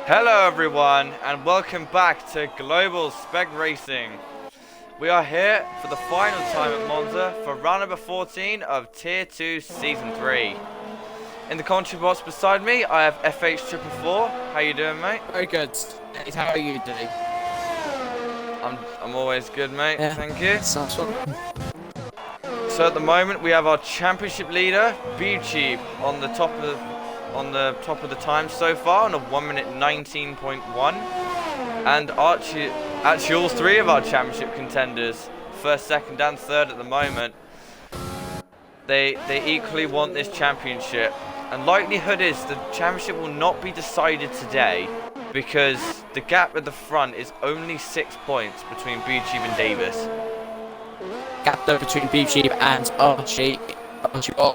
Hello everyone and welcome back to Global Spec Racing. We are here for the final time at Monza for round number 14 of Tier 2 Season 3. In the commentary box beside me I have FH444. How you doing, mate? Very good. Hey, how are you doing? I'm always good, mate. Yeah. Thank you. Sounds fun. So at the moment we have our championship leader, Prix, on the top of the time so far on a 1 minute 19.1, and actually all three of our championship contenders, first, second, and third at the moment, they equally want this championship, and likelihood is the championship will not be decided today because the gap at the front is only 6 points between Prix and Davis. Gap though between Prix and Archie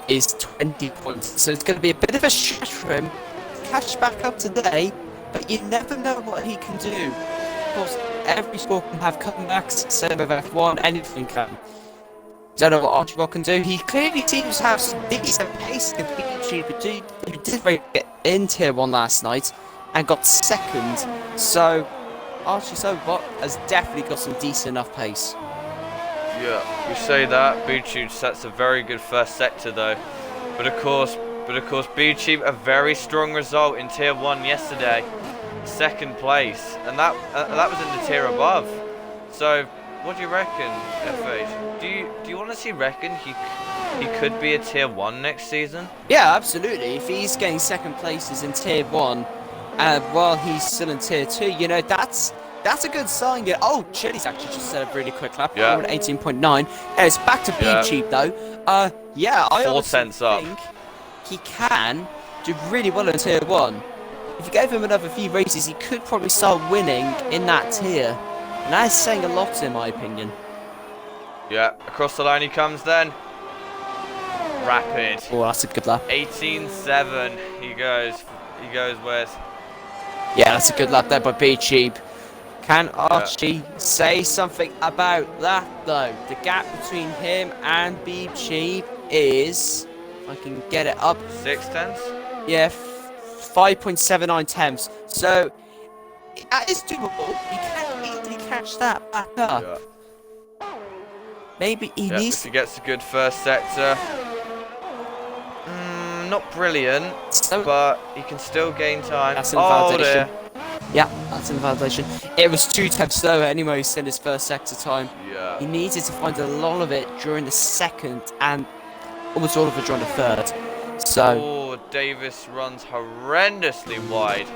is 20 points, so it's going to be a bit of a stretch for him to catch back up today, but you never know what he can do. Of course, every sport can have comebacks, same with F1, anything can. Don't know what Archie can do. He clearly seems to have some decent pace in Prix, but he did get in Tier 1 last night and got second, so Archie has definitely got some decent enough pace. Yeah, you say that. Prix sets a very good first sector though, but of course Prix a very strong result in Tier 1 yesterday, second place, and that was in the tier above. So what do you reckon, FH? Do you honestly reckon he could be a Tier 1 next season? Yeah, absolutely. If he's getting second places in Tier 1 while he's still in Tier 2, you know, that's a good sign. Yeah. Oh, Chili's actually just set a really quick lap. Yeah. 18.9. It's back to being cheap though. Yeah, I 4 cents up. think he can do really well in Tier 1. If you gave him another few races, he could probably start winning in that tier. And that is saying a lot in my opinion. Yeah, across the line he comes then. Rapid. Oh, that's a good lap. 18.7. He goes west. Yeah, that's a good lap there by Prix. Can Archie say something about that though? The gap between him and Prix is, if I can get it up, 6 tenths? yeah, 5.79 tenths. So that is doable. He can easily catch that back up. Yeah. Maybe he needs he gets a good first sector. Not brilliant, but he can still gain time. That's invalidation. Dear. Yeah, that's invalidation. It was 2 tenths slower anyway in his first sector time. Yeah. He needed to find a lot of it during the second and almost all of it during the third. So. Oh, Davis runs horrendously wide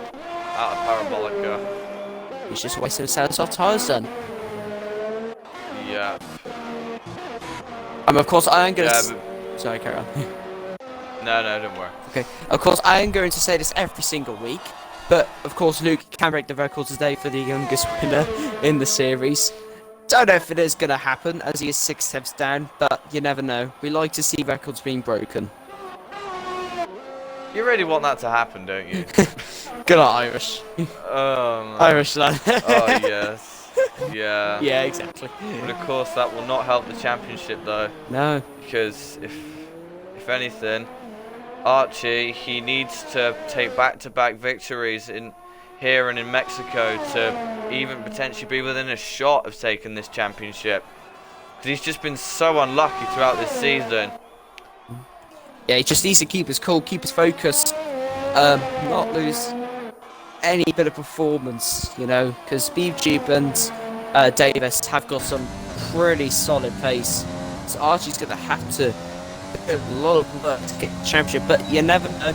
out of Parabolica. He's just wasting his off tyres then. Yeah. Of course, I am going to. Yeah, Sorry, carry on. No, don't worry. Okay. Of course, I am going to say this every single week, but of course, Luke can break the record today for the youngest winner in the series. Don't know if it is going to happen, as he is 6 steps down, but you never know. We like to see records being broken. You really want that to happen, don't you? Good on Irish. Irish lad. Oh, yes. Yeah. Yeah, exactly. But of course, that will not help the championship, though. No. Because if anything, Archie, he needs to take back-to-back victories here and in Mexico to even potentially be within a shot of taking this championship. Because he's just been so unlucky throughout this season. Yeah, he just needs to keep his cool, keep his focus, not lose any bit of performance, you know, because Prix and Davis have got some pretty solid pace. So Archie's going to have to put a lot of work to get the championship, but you never know.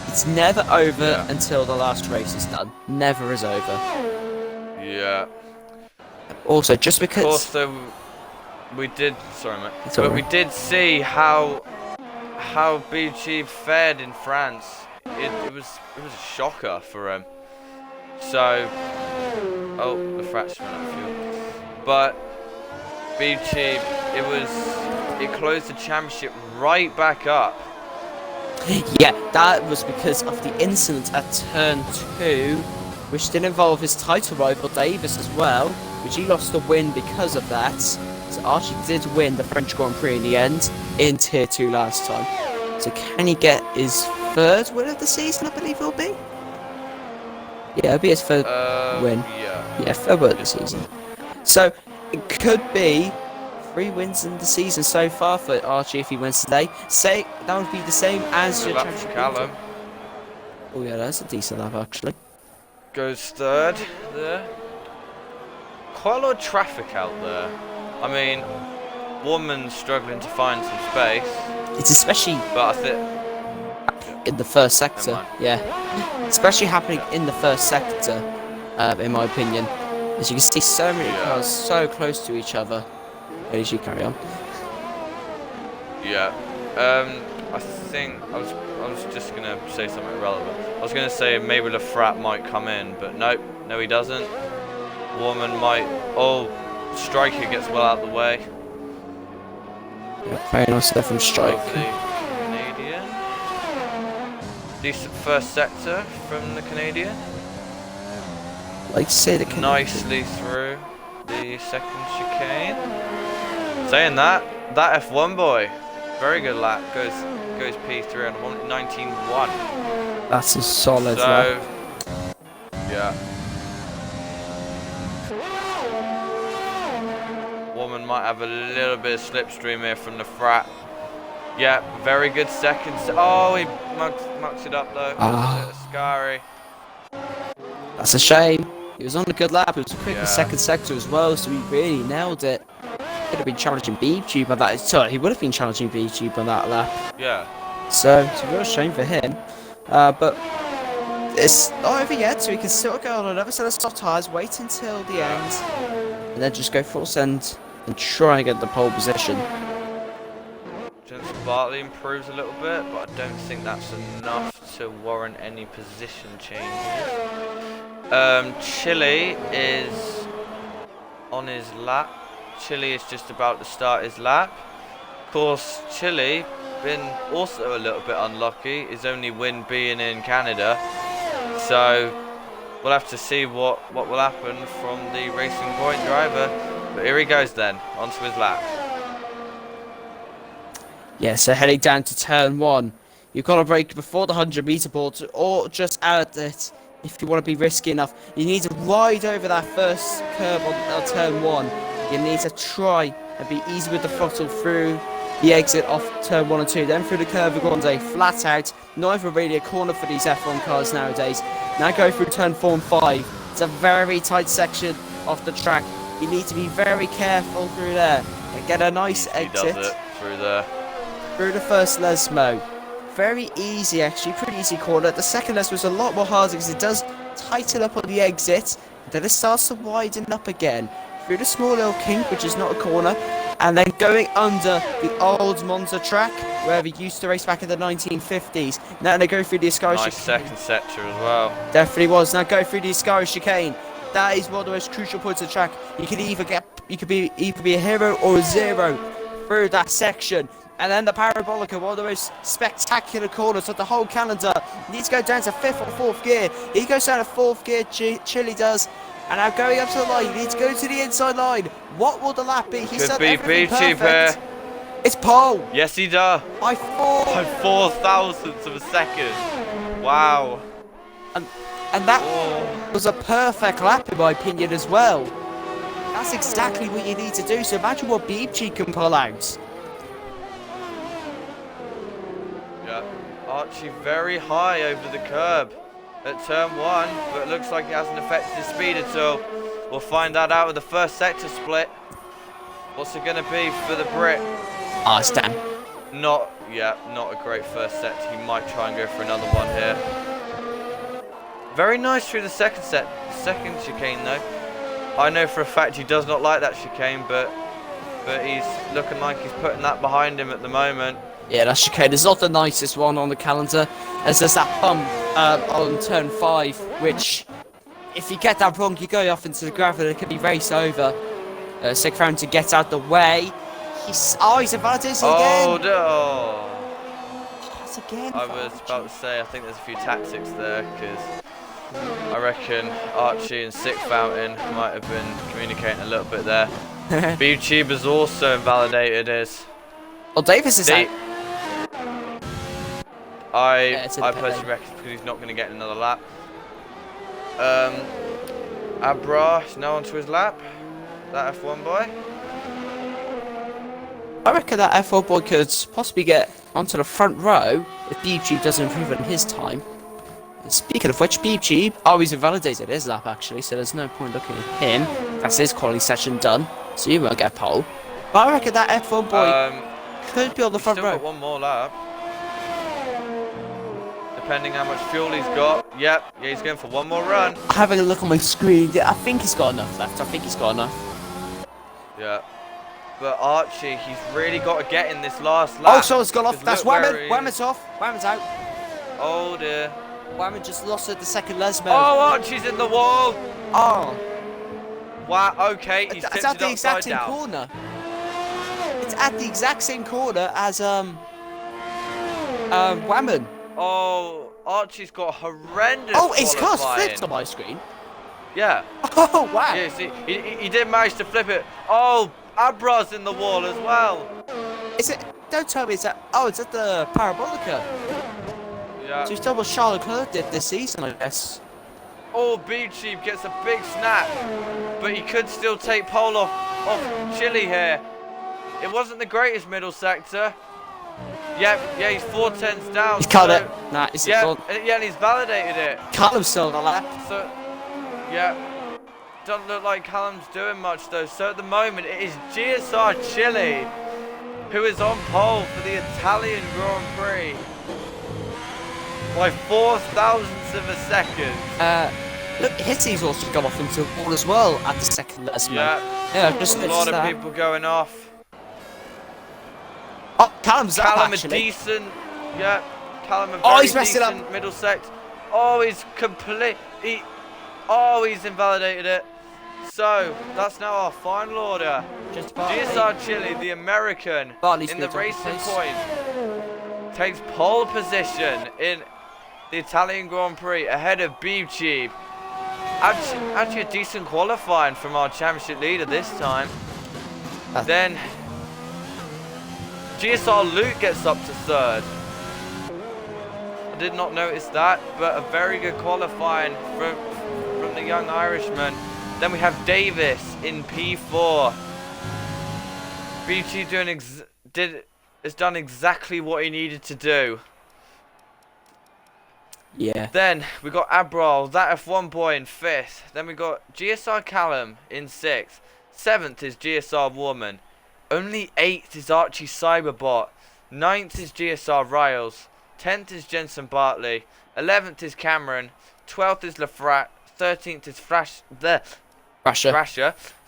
It's never over until the last race is done. Never is over. Yeah. Also, just because... Of course, though, we did... Sorry, mate. But we did see how Prix fared in France. It was a shocker for him. So... Oh, the fraction of fuel. But Prix, it closed the championship right back up. Yeah, that was because of the incident at turn 2, which did involve his title rival Davis as well, which he lost the win because of that. So Archie did win the French Grand Prix in the end, in Tier 2 last time. So can he get his third win of the season, I believe it will be? Yeah, it'll be his third win. Yeah. Yeah, third win of the season. So it could be 3 wins in the season so far for Archie if he wins today. Say that would be the same as Good your lap for championship Callum. leader. Oh yeah, that's a decent lap actually. Goes third there. Quite a lot of traffic out there. I mean, woman's struggling to find some space. It's especially But I think in the first sector. mind. Yeah, especially happening in the first sector, in my opinion. As you can see, so many cars so close to each other. As you carry on. Yeah. I think I was just gonna say something relevant. I was gonna say maybe the frat might come in, but nope, no he doesn't. Woman might. Oh, Striker gets well out of the way. Yeah, very nice there from Strike. Of the Canadian. Decent first sector from the Canadian. Like to say the Canadian. Nicely through the second chicane. Saying that F1 boy, very good lap. Goes P3 on 19.1. That's a solid So, lap. yeah. Woman might have a little bit of slipstream here from the frat. Yeah, very good second. Oh, he mucks it up though. Scary. That's a shame. He was on a good lap. It was a quicker Yeah. second sector as well, so he really nailed it. Could have been challenging BTube on that. Sorry, he would have been challenging BTube on that lap. Yeah. So it's a real shame for him. But it's not over yet, so he can still go on another set of soft tyres, wait until the end, and then just go full send and try and get the pole position. Jensen Bartley improves a little bit, but I don't think that's enough to warrant any position changes. Chile is on his lap. Chile is just about to start his lap. Of course, Chile been also a little bit unlucky, his only win being in Canada. So we'll have to see what will happen from the Racing Point driver. But here he goes then, onto his lap. Yeah, so heading down to turn 1. You've got to brake before the 100-meter board, or just at it if you want to be risky enough. You need to ride over that first curb on turn 1. You need to try and be easy with the throttle through the exit off turn 1 and 2, then through the curve grande, flat out. Not even really a corner for these F1 cars nowadays. Now go through turn 4 and 5. It's a very tight section off the track. You need to be very careful through there and get a nice exit. He does it through there. Through the first Lesmo. Very easy actually, pretty easy corner. The second Lesmo was a lot more harder because it does tighten up on the exit. Then it starts to widen up again. Through the small little kink, which is not a corner. And then going under the old Monza track, where we used to race back in the 1950s. Now they go through the Ascari Nice second sector as well. Definitely was. Now go through the Ascari chicane. That is one of the most crucial points of the track. You can either be a hero or a zero through that section. And then the Parabolica, one of the most spectacular corners of the whole calendar. Needs to go down to 5th or 4th gear. He goes down to 4th gear, Chile does. And now going up to the line, he needs to go to the inside line. What will the lap be? He's done everything perfect. It's pole. Yes, he does. By 4. By 4,000ths of a second. Wow. And that was a perfect lap in my opinion as well. That's exactly what you need to do. So imagine what BG can pull out. Yeah. Archie very high over the curb at turn 1, but it looks like it hasn't affected his speed at all. We'll find that out with the first sector split. What's it going to be for the Brit? Ah, it's damn. Not a great first sector. He might try and go for another one here. Very nice through the second chicane though. I know for a fact he does not like that chicane, but he's looking like he's putting that behind him at the moment. Yeah, that chicane is not the nicest one on the calendar, as there's that bump on turn 5, which, if you get that wrong, you go off into the gravel and it can be race over. So trying to get out the way. He's invalidating again. Oh no! That's again. I was about to say, I think there's a few tactics there, because I reckon Archie and Sick Fountain might have been communicating a little bit there. BTube has also invalidated his. Well, Davis is out. I personally reckon because he's not going to get another lap. Abra is now onto his lap. That F1 boy. I reckon that F1 boy could possibly get onto the front row if BG doesn't improve on his time. And speaking of which, BG always invalidated his lap actually, so there's no point looking at him. That's his quality session done, so you won't get a pole. But I reckon that F1 boy could be on the front row. Still got one more lap. Depending how much fuel he's got. Yep, yeah, he's going for one more run. Having a look on my screen, yeah, I think he's got enough left. I think he's got enough. Yeah. But Archie, he's really got to get in this last lap. Oh, someone's gone off. That's Whammon. Whammon's off. Whammon's out. Oh dear. Whammon just lost at the second Lesmo. Oh, Archie's in the wall. Oh. Wow, okay, he's tipped It's it at the exact upside same down. corner. It's at the exact same corner as Whammon. Oh, Archie's got horrendous Oh, his car's qualifying. flipped on my screen. Yeah. Oh, wow. Yeah, see, he did manage to flip it. Oh, Abra's in the wall as well. Is it? Don't tell me it's at. Oh, it's at the Parabolica. Yeah. So he's done what Charles Leclerc did this season, I guess. Oh, B-Cheap gets a big snap, but he could still take pole off Chile here. It wasn't the greatest middle sector. Yep, yeah, he's 4/10 down. He's cut it. Nah, it's Yeah, gone. yeah, and he's validated it. Callum's still on the lap. So, yeah, doesn't look like Callum's doing much though. So at the moment, it is GSR Chile who is on pole for the Italian Grand Prix by 0.04 of a second. Look, Hitty's also gone off into the wall as well at the second Lesmo. Yeah, just a lot of people going off. Oh, Callum's up Callum a actually. decent, yeah. Callum a Oh, very he's messed it up. decent middle sect. Oh, he's he's invalidated it. So that's now our final order. Just GSR Chile, the American, Bartley's in the good on Racing pace. Point, takes pole position in the Italian Grand Prix ahead of Beeb-Cheap. Actually a decent qualifying from our championship leader this time. Then GSR Luke gets up to third. I did not notice that, but a very good qualifying from the young Irishman. Then we have Davis in P4. BT has done exactly what he needed to do. Yeah. Then we got Abral, that F1 boy in 5th. Then we got GSR Callum in 6th. 7th is GSR Woman. Only 8th is Archie Cyberbot. 9th is GSR Riles. 10th is Jensen Bartley. 11th is Cameron. 12th is Lafrat. 13th is Thrasher.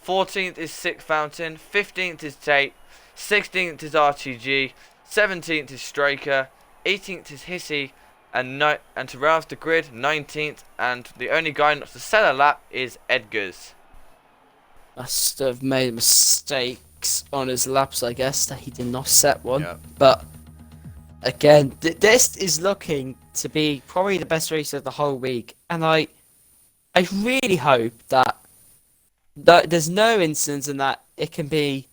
14th is Sick Fountain. 15th is Tate. 16th is RTG. 17th is Straker. 18th is Hissy. And to round off the grid, 19th. And the only guy not to set a lap is Edgars. Must have made mistakes on his laps, I guess, that he did not set one. Yeah. But again, this is looking to be probably the best race of the whole week, and I really hope that there's no instance in that it can be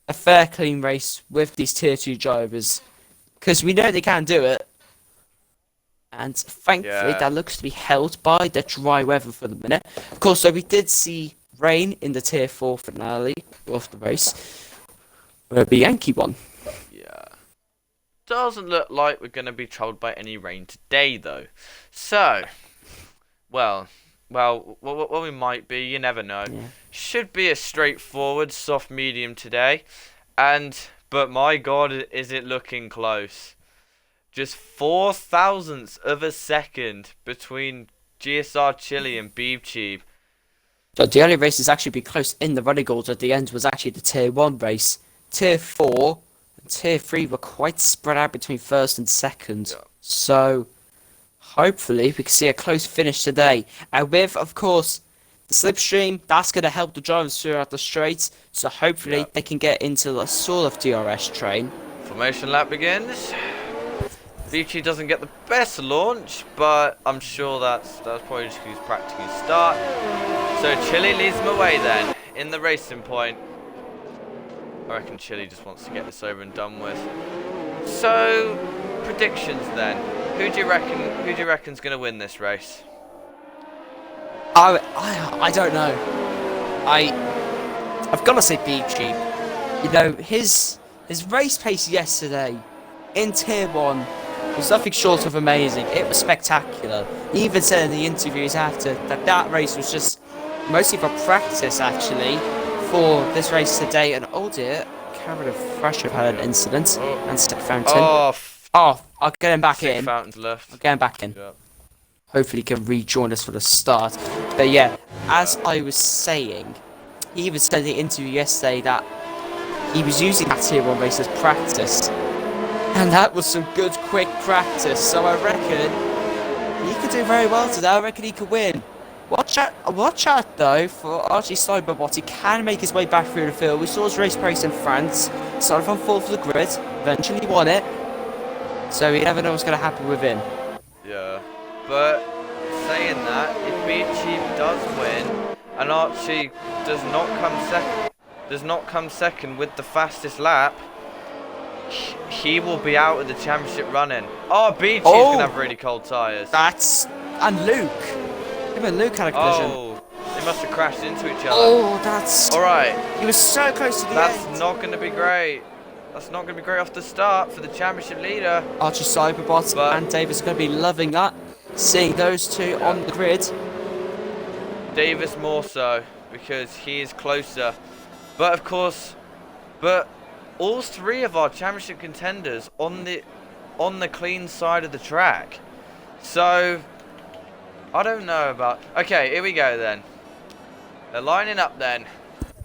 a fair, clean race with these tier 2 drivers, because we know they can do it. And thankfully, that looks to be held by the dry weather for the minute. Of course, so we did see rain in the tier 4 finale of the race, where Bianchi won. Yeah. Doesn't look like we're going to be troubled by any rain today, though. So, well, we might be. You never know. Yeah. Should be a straightforward soft medium today, but my God, is it looking close? Just 0.04 of a second between GSR Chile and Beeb-Cheap. So the only races actually be close in the running order at the end was actually the tier 1 race. Tier 4 and tier 3 were quite spread out between first and second. Yeah. So hopefully we can see a close finish today. And with, of course, the slipstream, that's going to help the drivers throughout the straights. So hopefully they can get into the sort of DRS train. Formation lap begins. Beeb-Cheap doesn't get the best launch, but I'm sure that's probably just his practicing start. So Chile leads them away then in the Racing Point. I reckon Chile just wants to get this over and done with. So predictions then. Who do you reckon's going to win this race? I don't know. I've got to say Beep Cheap. You know, his race pace yesterday in Tier 1 was nothing short of amazing. It was spectacular. He even said in the interviews after that race was just mostly for practice, actually, for this race today. And oh dear, Cameron of Fresh have had an incident. And Stick Fountain. I'll get him back in. Fountain's left. I'll get him back in. Yep. Hopefully he can rejoin us for the start. But yeah, as I was saying, he even said in the interview yesterday that he was using that Tier 1 race as practice. And that was some good, quick practice. So I reckon he could do very well today. I reckon he could win. Watch out though for Archie Cyberbot. He can make his way back through the field. We saw his race pace in France. Started from 4th for the grid. Eventually won it. So you never know what's going to happen with him. Yeah. But saying that, if Beachy does win and Archie does not come second with the fastest lap, he will be out of the championship running. Oh, Beachy's gonna have really cold tyres. And Luke. Him and Luke had a collision. Oh, they must have crashed into each other. Oh, that's alright. He was so close to the end. That's not gonna be great. That's not gonna be great off the start for the championship leader. Archie Cyberbot and Davis are gonna be loving that. Seeing those two on the grid. Davis more so, because he is closer. But of course, all three of our championship contenders on the clean side of the track. So I don't know about. Okay, here we go then. They're lining up then,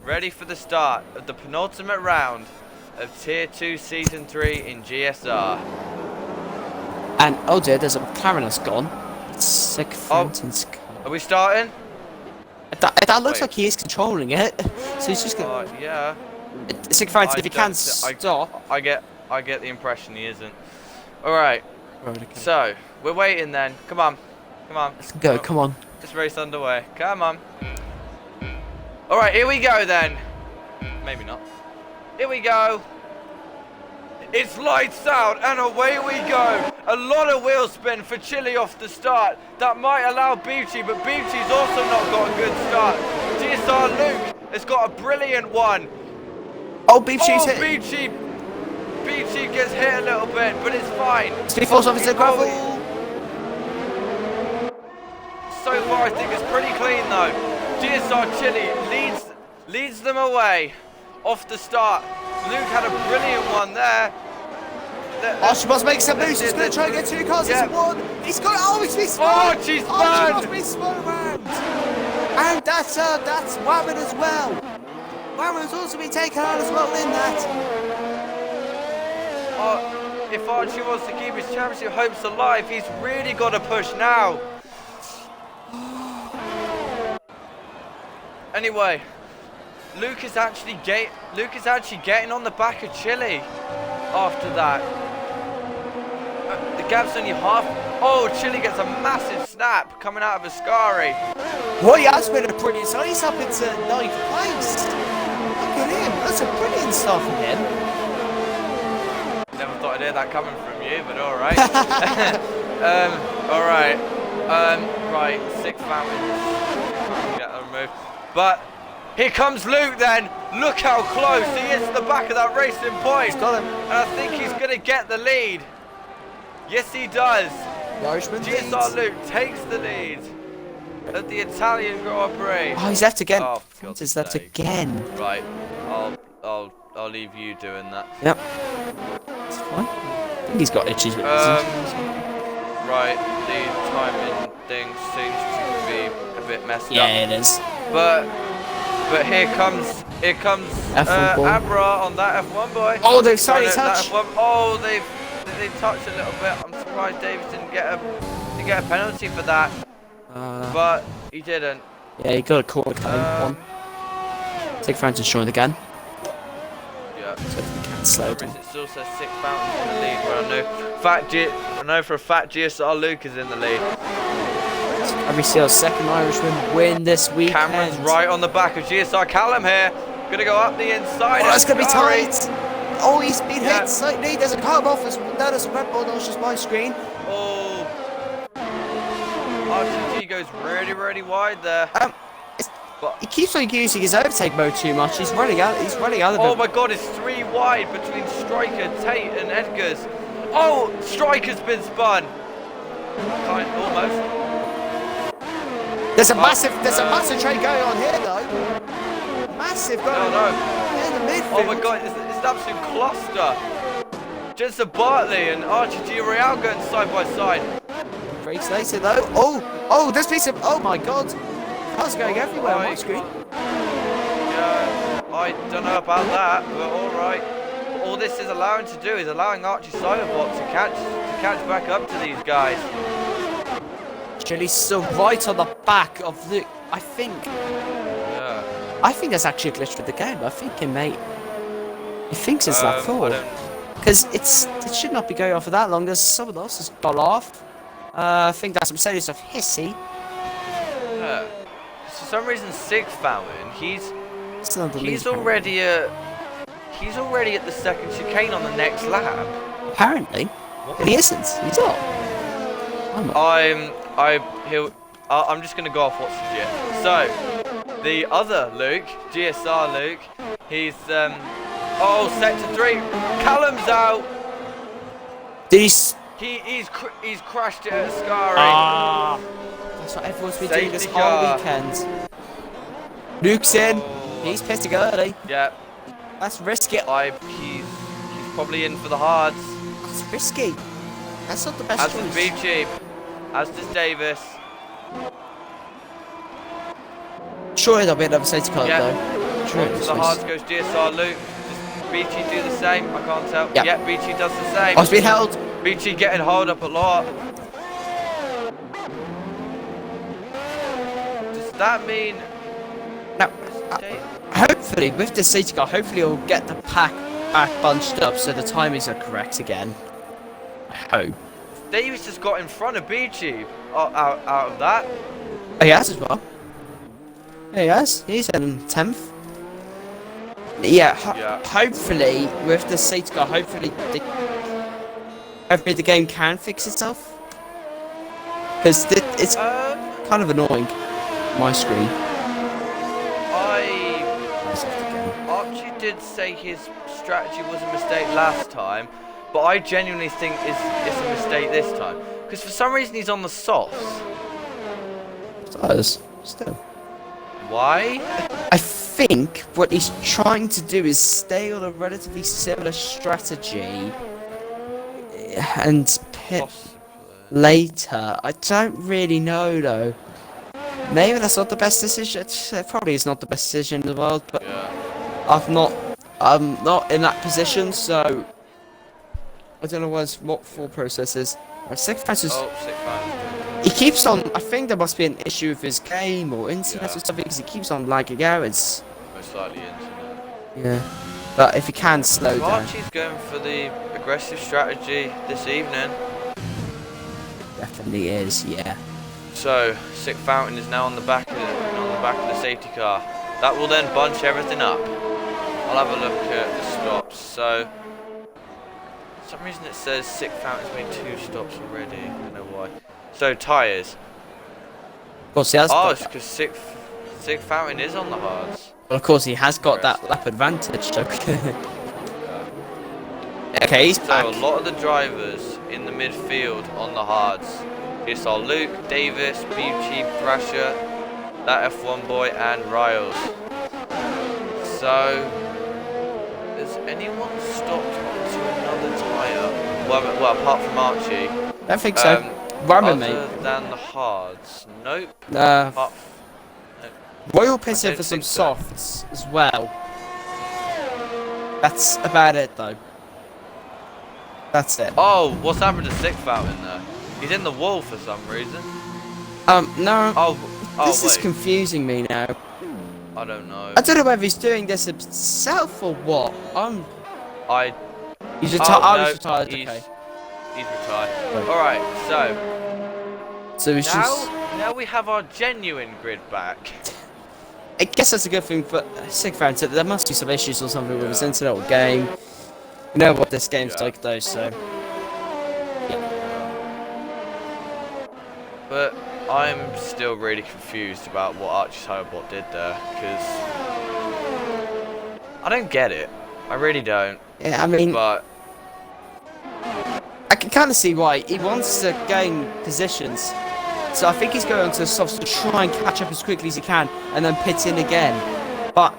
ready for the start of the penultimate round of Tier 2 Season 3 in GSR. And oh dear, there's a McLaren that's gone. Sick Fountain's car. Are we starting? That looks like he is controlling it. So he's just going. Yeah. Sick Fountain, if he can stop. I get the impression he isn't. Alright. So, we're waiting then. Come on. Let's go, come on. This race underway. Come on. Alright, here we go then. Maybe not. Here we go. It's lights out and away we go. A lot of wheel spin for Chile off the start. That might allow Beachy, but Beachy's also not got a good start. GSR Luke has got a brilliant one. Oh, Beachy's hit. Beachy gets hit a little bit, but it's fine. Speed falls off into the gravel. So far, I think it's pretty clean though. GSR Chile leads them away off the start. Luke had a brilliant one there. Archie must make some moves. He's going to try and get 2 cars into 1. He's got it. Oh, he's been spun. Archie's banned. Archie must be spun around. And that's Warren as well. Warren's also been taken out as well in that. If Archie wants to keep his championship hopes alive, he's really got to push now. Anyway, Luke is actually getting on the back of Chile after that. The gap's only half. Oh, Chile gets a massive snap coming out of Ascari. Well, he has been a brilliant start. He's up into 9th place. Look at him. That's a brilliant start from him. Never thought I'd hear that coming from you, but all right. All right. Right. 6 fountains. Get that removed. But here comes Luke then. Look how close he is to the back of that racing point. He's got him. And I think he's going to get the lead. Yes, he does. The Irishman GSR Luke takes the lead at the Italian Grand Prix. Oh, he's left again. Oh, He's left again. Right. I'll leave you doing that. Yep. It's fine. I think he's got itches with Right. The timing thing seems to be a bit messed up. Yeah, it is. But here comes Abra on that F1 boy. Oh, they've started touch. Oh, they touched a little bit. I'm surprised Davis didn't get a penalty for that. But he didn't. Yeah, he got a corner coming. Take Francis joined again. Yeah. So if we can slow down. It still says 6 fountains in the lead, but I know for a fact GSR Luke is in the lead. And we see our second Irishman win this weekend. Cameron's right on the back of GSR. Callum here. Gonna go up the inside. Oh, it's gonna be tight. Oh, he's been Yeah. hit slightly. There's a car off. That is a red ball. That's just my screen. Oh. RTG goes really, really wide there. He keeps on using his overtake mode too much. He's running out. He's running out of Oh it. my God! It's 3 wide between Striker, Tate, and Edgar's. Oh, Striker's been spun. Almost. There's a massive trade going on here though. Massive going on in the midfield. Oh my God! It's an absolute cluster. Jensen Bartley and Archie G Real going side by side. Breaks later though. Oh, this piece of. Oh my God. Cars going everywhere on my screen. Yeah, I don't know about that, but alright. All this is allowing to do is allowing Archie Cyberbot to catch back up to these guys. Actually, still right on the back of the. I think that's actually a glitch with the game. I think it thinks it's that full. Because it should not be going on for that long. There's someone else has got off. I think that's Mercedes of Hissy. Yeah. For some reason, Sig Fountain, he's already at the second chicane on the next lap. Apparently, but he isn't. He's not. I'm just gonna go off what's legit. So, the other Luke, GSR Luke, he's sector 3. Callum's out. He's crashed it at Ascari. That's what everyone's been doing this whole weekend. Luke's in. He's pitting early. Yeah. That's risky. He's probably in for the hards. That's risky. That's not the best choice. As does Be Cheap. As does Davis. Surely there'll be another safety car though. Sure. The hards goes GSR Luke. Does Beachy do the same? I can't tell. Yep. Yeah, Beachy does the same. Oh, it's been held. Beachy getting hold up a lot. Does that mean... Now, hopefully, with the safety car, hopefully he'll get the pack back bunched up so the timings are correct again. I hope. Davis just got in front of Beachy out of that. Oh, he has as well. Yeah, he has. He's in 10th. Yeah, hopefully, with the safety car, hopefully the game can fix itself. Because it's kind of annoying. My screen. Archie did say his strategy was a mistake last time, but I genuinely think it's a mistake this time. Because for some reason he's on the softs. It does. Still. Why? I think what he's trying to do is stay on a relatively similar strategy and pit later. I don't really know though. Maybe that's not the best decision. It probably is not the best decision in the world, but I'm not in that position, so I don't know what full process is. Sick Francis. He keeps on. I think there must be an issue with his game or internet or something because he keeps on lagging out. It's most likely internet. Yeah, but if he can slow down. Archie's going for the aggressive strategy this evening. Definitely is, yeah. So Sick Fountain is now on the back of the safety car. That will then bunch everything up. I'll have a look at the stops. So for some reason it says Sick Fountain's made 2 stops already. I don't know why. So tyres. Of course he has. Oh, it's because Sick Fountain is on the hards. Well, of course he has got that lap advantage. Okay, he's back. So a lot of the drivers in the midfield on the hards. It's all Luke, Davis, Beachy, Thrasher, that F1 boy, and Riles. So, has anyone stopped onto another tyre? Well, apart from Archie. I don't think so. Ramen, mate. Other than the hards. Nope. Royal pitted for some softs as well. That's about it, though. That's it. Oh, what's happened to Sick Fountain there? He's in the wall for some reason. No. This is wait. confusing me now. I don't know. I don't know whether he's doing this himself or what. He's retired. Oh, I was retired. He's Right. retired. Alright, so it's just. Now we have our genuine grid back. I guess that's a good thing for Sick Fountain. There must be some issues or something with his internet or game. You know what this game's like though, so. But I'm still really confused about what Archie's Hobot did there, because I don't get it. I really don't. Yeah, I mean, But I can kind of see why. He wants to gain positions. So I think he's going to softs to try and catch up as quickly as he can and then pit in again. But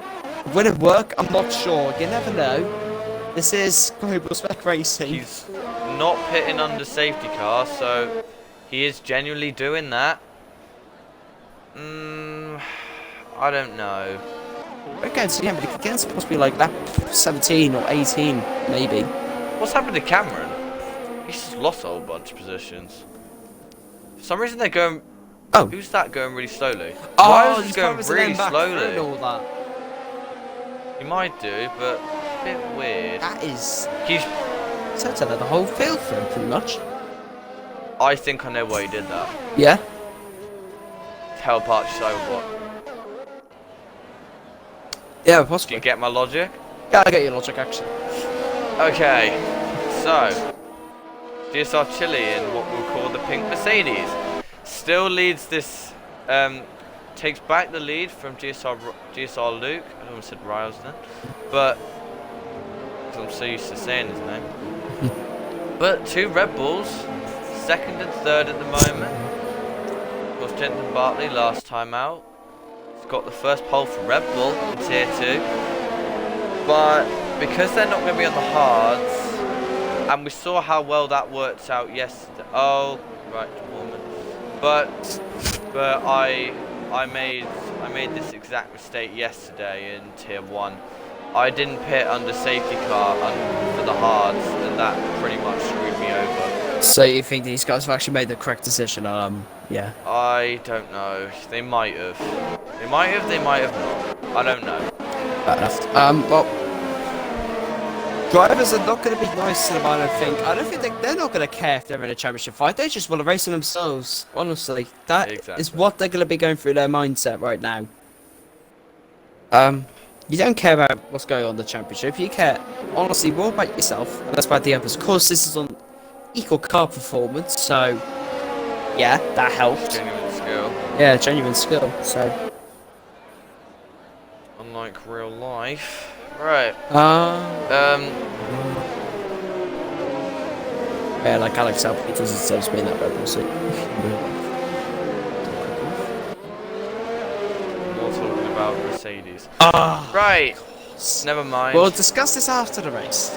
will it work? I'm not sure. You never know. This is Global Spec Racing. he's not pitting under safety car, so he is genuinely doing that. I don't know. Against him, but against possibly like lap 17 or 18, maybe. What's happened to Cameron? He's just lost a whole bunch of positions. For some reason they're going... Oh. Who's that going really slowly? Oh, Why is he's he going promising really them back through and slowly? all that. He might do, but a bit weird. That is... He's... So to let the whole field for him, pretty much. I think I know why he did that. Yeah? To help Archie Sobot. Yeah, Do possibly. you get my logic? Yeah, I get your logic, actually. Okay, so GSR Chile in what we'll call the pink Mercedes still leads this, takes back the lead from GSR Luke. I almost said Riles then, but 'cause I'm so used to saying his name. But two Red Bulls, second and third at the moment. Of course, Jensen Bartley last time out. He's got the first pole for Red Bull in Tier 2. But because they're not going to be on the hards, and we saw how well that worked out yesterday. Oh, right, woman. But I made this exact mistake yesterday in Tier 1. I didn't pit under safety car for the hards, and that pretty much screwed me over. So you think these guys have actually made the correct decision? Yeah. I don't know. They might have. They might have. They might have not. I don't know. Fair enough. Well, drivers are not going to be nice to them, I don't think. I don't think they're not going to care if they're in a championship fight. They just want to race on themselves, honestly. That is what they're going to be going through their mindset right now. You don't care about what's going on in the championship. You care, honestly, more about yourself, and that's about the others. Of course, this is on equal car performance, so yeah, that helped. Genuine skill. Yeah, genuine skill, so... Unlike real life. Right. Yeah, like Alex Albert, he doesn't deserve to be in that Red Bull seat. More talking about Mercedes. Ah! Right. Never mind. We'll discuss this after the race.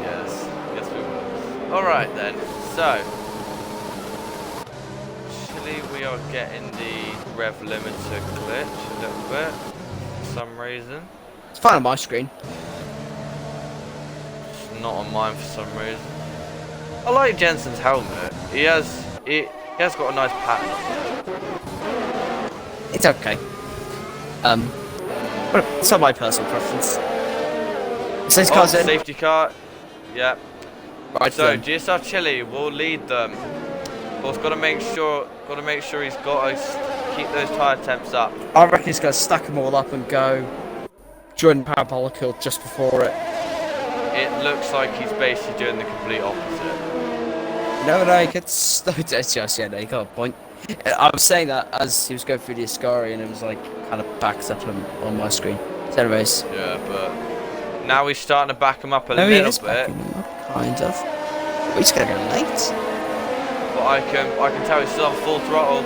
Yes. Yes, we will. Alright then. So. Actually, we are getting the rev limiter glitch a little bit. For some reason. It's fine on my screen. It's not on mine for some reason. I like Jensen's helmet. He has got a nice pattern on there. It's okay. It's not my personal preference. Says cars in. Safety car. Yeah. Right So then. GSR Chile will lead them. Of course, got to make sure he's got to keep those tyre temps up. I reckon he's going to stack them all up and go join the parabolic hill just before it. It looks like he's basically doing the complete opposite. No, he gets... It's just, yeah, no, you got a point. I was saying that as he was going through the Ascari and it was like kind of backs up on my screen. So anyways. Yeah, but now he's starting to back him up a No, he little is bit. backing him up, kind of. But he's going to go late. But I can tell he's still on full throttle.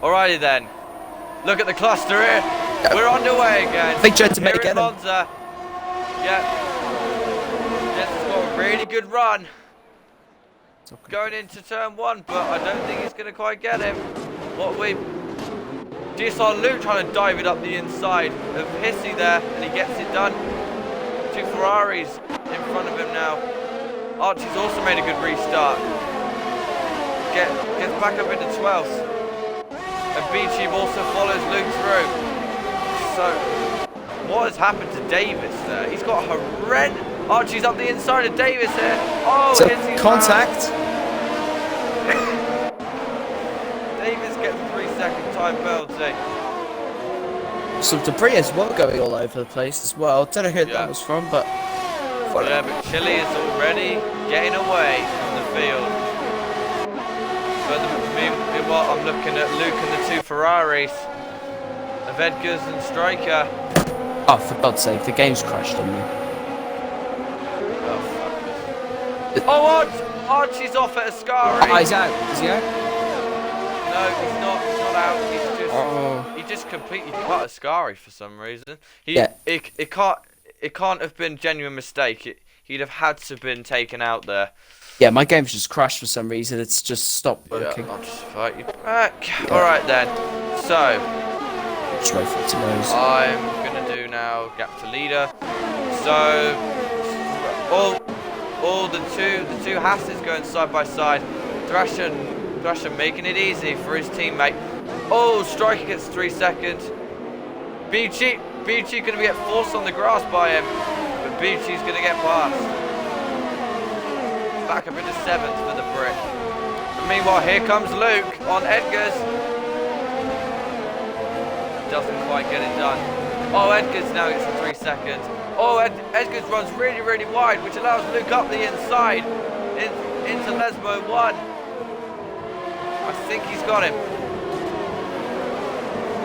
Alrighty then. Look at the cluster here. We're underway again. Big Jensen may Here get in him. Monza. Yeah. Jensen's got a really good run. Going into turn 1, but I don't think he's going to quite get him. GSR Luke trying to dive it up the inside of Hissy there, and he gets it done. Two Ferraris in front of him now. Archie's also made a good restart. Gets back up into 12th. And B-Tube also follows Luke through. So, what has happened to Davis there? He's got horrendous... Archie's up the inside of Davis here. Oh, So, Hissy's contact. Davis gets a 3-second time penalty. Some debris as well going all over the place as well. Don't know who that was from, but... Yeah, but Chile is already getting away from the field. But what? I'm looking at Luke and the two Ferraris of Edgar's and Striker. Oh, for God's sake, the game's crashed on me. Oh, fuck. Oh, Archie's off at Ascari. Oh, he's out. Is he out? No, he's not. He's not out. He's just. Oh. He just completely cut Ascari for some reason. Yeah. It can't have been genuine mistake. He'd have had to have been taken out there. Yeah, my game's just crashed for some reason. It's just stopped working. Yeah, I'll just fight you back. Yeah. Alright then. So Just wait for it to nose. I'm gonna do now gap to leader. So all the two Hasses going side by side. Thrasher making it easy for his teammate. Oh, Striker gets 3 seconds. Beachy gonna get forced on the grass by him, but Beachy's gonna get past. Back up into 7th for the Brit. And meanwhile, here comes Luke on Edgar's. Doesn't quite get it done. Oh, Edgar's now gets 3 seconds. Oh, Edgar's runs really, really wide, which allows Luke up the inside into Lesmo 1. I think he's got him.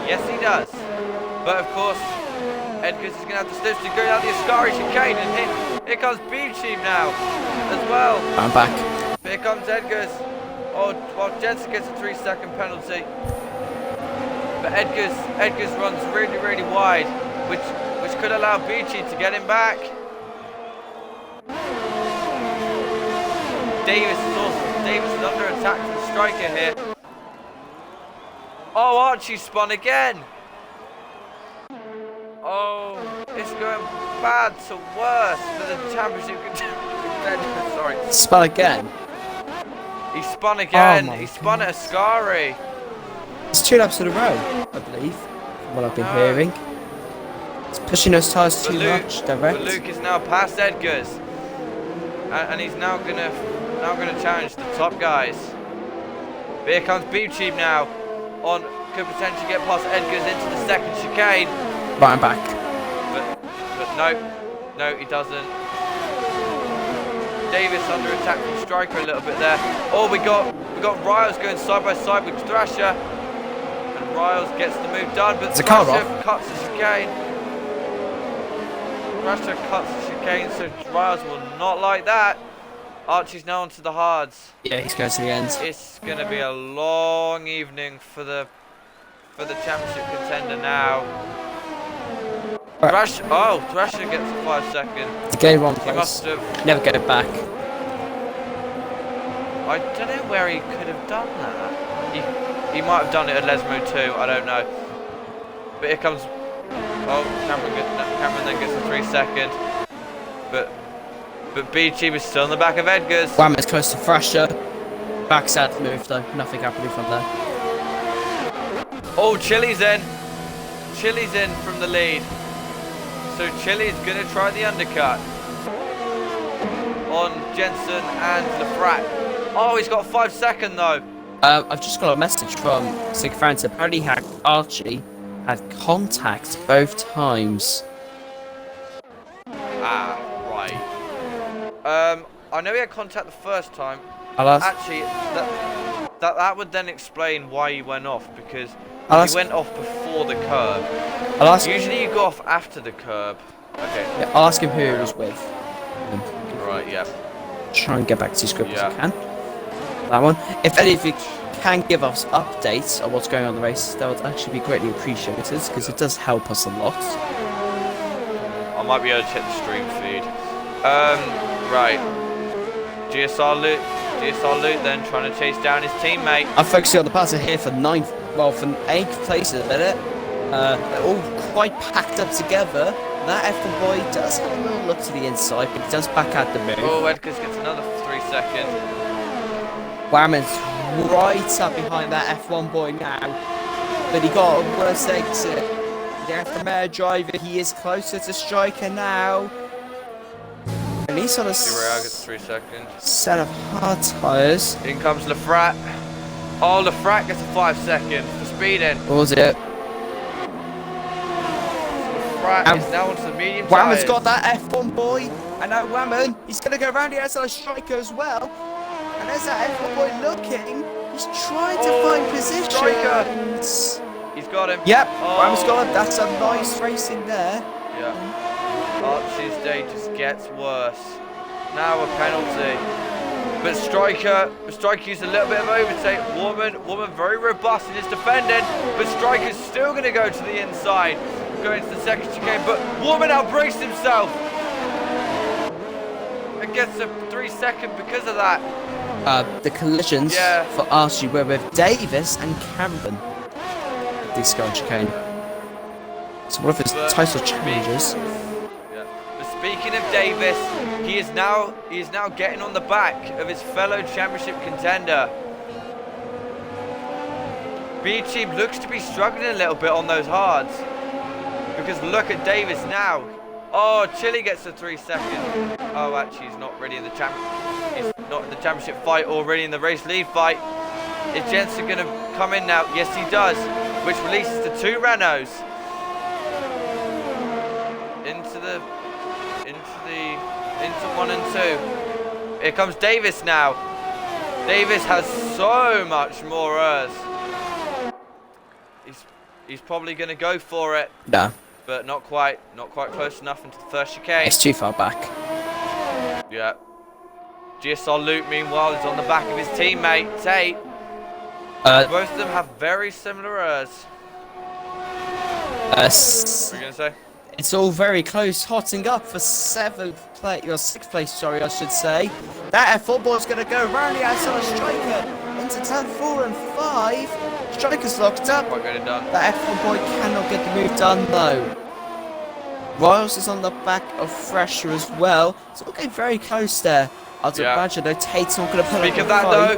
Yes, he does. But of course, Edgar's is going to have the slips to go down the Ascari chicane, and here comes Beachy now as well. I'm back. Here comes Edgar's. Oh, well, Jensen gets a 3 second penalty. But Edgar's runs really, really wide, which could allow Beachy to get him back. Davis is under attack from Striker here. Oh, Archie spun again. Oh, it's going bad to worse for the championship contender. Sorry. Spun again. He spun again. Oh he spun at Ascari. It's 2 laps in a row, I believe, from what I've been hearing. It's pushing those tyres too much, direct. But Luke is now past Edgar's, and he's now gonna challenge the top guys. But here comes Beachy now. Could potentially get past Edgar's into the second chicane. Right, I'm back. But no, he doesn't. Davis under attack from Striker a little bit there. Oh, we got Riles going side by side with Thrasher, and Riles gets the move done. But Thrasher cuts the chicane. Thrasher cuts the chicane, so Riles will not like that. Archie's now onto the hards. Yeah, he's going to the end. It's going to be a long evening for the championship contender now. Right. Thrasher gets a 5 second. The game wrong place. He must have. Never get it back. I don't know where he could have done that. He might have done it at Lesmo too. I don't know. But here comes. Oh, Cameron then gets a 3 second. But Beachy was still in the back of Edgar's. Wham, it's close to Thrasher. Backside move though. Nothing happening from there. Oh, Chili's in from the lead. So Chili's going to try the undercut on Jensen and Lefrak. Oh, he's got a 5 second though. I've just got a message from Sig France. Apparently Archie had contact both times. Ah, right. I know he had contact the first time. Actually, that would then explain why he went off, because he went off before the curb. Usually you go off after the curb. Okay. Yeah, I'll ask him who he was with. Right, yeah. Try and get back to your script as I can. That one. If any of you can give us updates on what's going on in the race, that would actually be greatly appreciated, because it does help us a lot. I might be able to check the stream feed. Right. GSR Luke then trying to chase down his teammate. I'm focusing on the passer here for 8th place at the minute. They're all quite packed up together. That F1 boy does have a little look to the inside, but he does back out the move. Oh, Edgar's gets another 3 seconds. Whamman's right up behind that F1 boy now, but he got a worse exit. The aftermare driver, he is closer to Striker now. And he's on a gets 3 seconds. Set of hard tyres. In comes Lefrak. Oh, Lefrak gets a 5 second for speeding. What was it? Lefrak is now onto the medium Whamman's tyres. got that F1 boy, and now Whamman, he's going to go around the outside Striker as well. And there's that F1 boy looking He's trying to find position. Striker. He's got him. Yep, Oh. Rams got him. That's a nice racing there. Yeah. Archie's day just gets worse. Now a penalty. But Striker used a little bit of overtake. Woman very robust in his defending. But Striker's still going to go to the inside. Going to the second chicane. But Woman outbraced himself. And gets a 3-second because of that. The collisions for Archie were with Davis and Cameron. This guy chicane. So one of his title challenges. Yeah. But speaking of Davis, he is now getting on the back of his fellow championship contender. Beachy looks to be struggling a little bit on those hards. Because look at Davis now. Oh, Chile gets a 3-second. Oh, actually, he's not really in the championship fight, already in the race lead fight. Is Jensen going to come in now? Yes, he does. Which releases the 2 Renaults into 1 and 2. Here comes Davis now. Davis has so much more Rs. He's probably going to go for it. No. But not quite close enough into the first chicane. It's too far back. Yeah. GSR Luke, meanwhile, is on the back of his teammate, Tate. Both of them have very similar Rs. What are you going to say? It's all very close, hotting up for 6th place, sorry, I should say. That F4 ball's going to go round the outside of Striker into turn 4 and 5. Striker's locked up. Quite good and done. That F4 boy cannot get the move done though. Riles is on the back of Fresher as well. It's all getting very close there. I'd imagine though Tate's not going to put up a fight. Speaking of that though,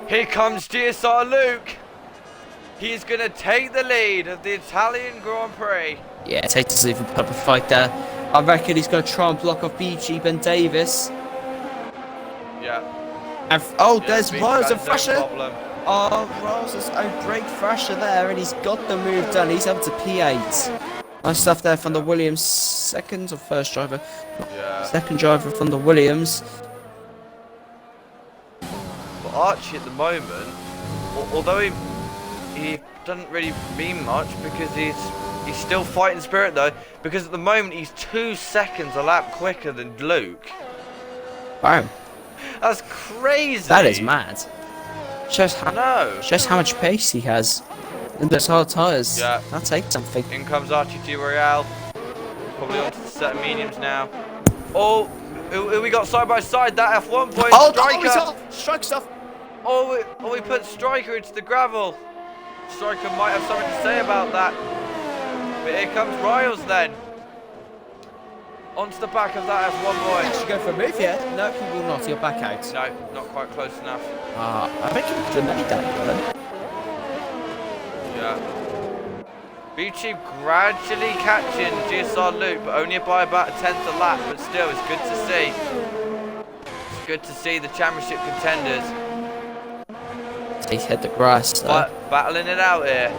here comes GSR Luke. He's going to take the lead of the Italian Grand Prix. Yeah, Tate doesn't even put up a fight there. I reckon he's going to try and block off BG Ben Davis. Yeah. And there's Riles and Fresher. Oh, Riles has outbraked Thrasher there, and he's got the move done. He's up to P8. Nice stuff there from the Williams. Second or first driver? Yeah. Second driver from the Williams. But Archie at the moment, although he doesn't really mean much because he's still fighting spirit though, because at the moment he's 2 seconds a lap quicker than Luke. Wow. That's crazy. That is mad. Shows how much pace he has in those hard tyres. Yeah. That'll take something. In comes Archie T Royale. Probably onto the set of mediums now. Oh, who we got side by side? That F1 point. Striker. Strike's off. Oh, we put Striker into the gravel. Striker might have something to say about that. But here comes Riles then. Onto the back of that F1 boy. Should go for a move here. No, he will not. He'll back out. No, not quite close enough. I think he would have made that, Yeah. Beachy gradually catching GSR Luke, but only by about a 10th a lap. But still, it's good to see. It's good to see the championship contenders. He's hit the grass though. Battling it out here.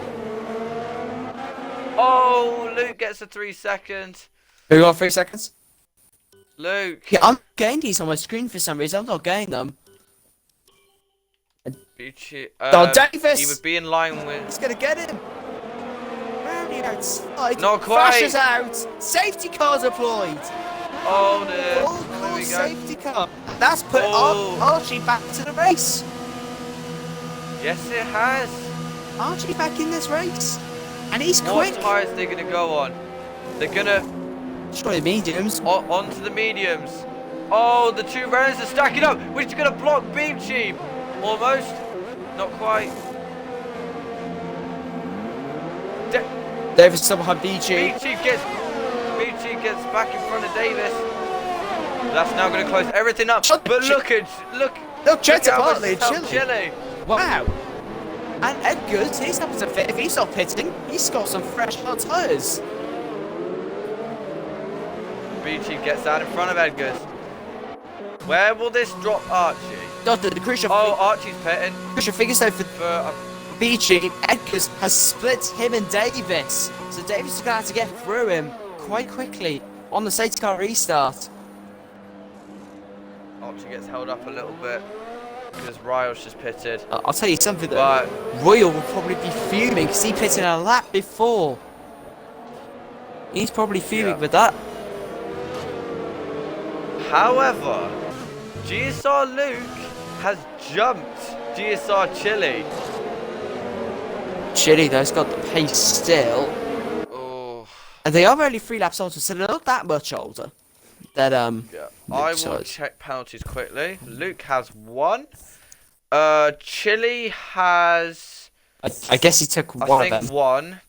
Oh, Luke gets a 3-second. Who got 3 seconds? Luke. Yeah, I'm getting these on my screen for some reason. I'm not getting them. Beachy, Davis! he would be in line with... He's gonna get him. Round the outside. Not quite. Flashes out. Safety car deployed. Oh, dear. Full There course we go. safety car. That's put Oh. Archie back to the race. Yes, it has. Archie back in this race. And he's What quick. tyres are they going to go on? They're going to... Destroy the mediums. Onto the mediums. Oh, the 2 Renaults are stacking up, which is going to block Beachy. Almost. Not quite. Davis still behind BG. Beachy gets back in front of Davis. That's now going to close everything up. But look Jets how are much partly Chile. Wow. And Edgar's, he's up to fit. If he's not pitting, he's got some fresh hot tyres. Beachy gets out in front of Edgar's. Where will this drop Archie? The crucial Archie's pitting. crucial figures though for BG. Edgar's has split him and Davis. So Davis is going to have to get through him quite quickly on the safety car restart. Archie gets held up a little bit. because Ryle's just pitted. I'll tell you something though. But Royal will probably be fuming because he pitted a lap before. He's probably fuming with that. However, GSR Luke has jumped GSR Chile. Chile though's got the pace still. Oh. And they are only 3 laps older, so they're not that much older. That Yeah. I will check penalties quickly. Luke has 1. Chile has. I guess he took one I of them. think 1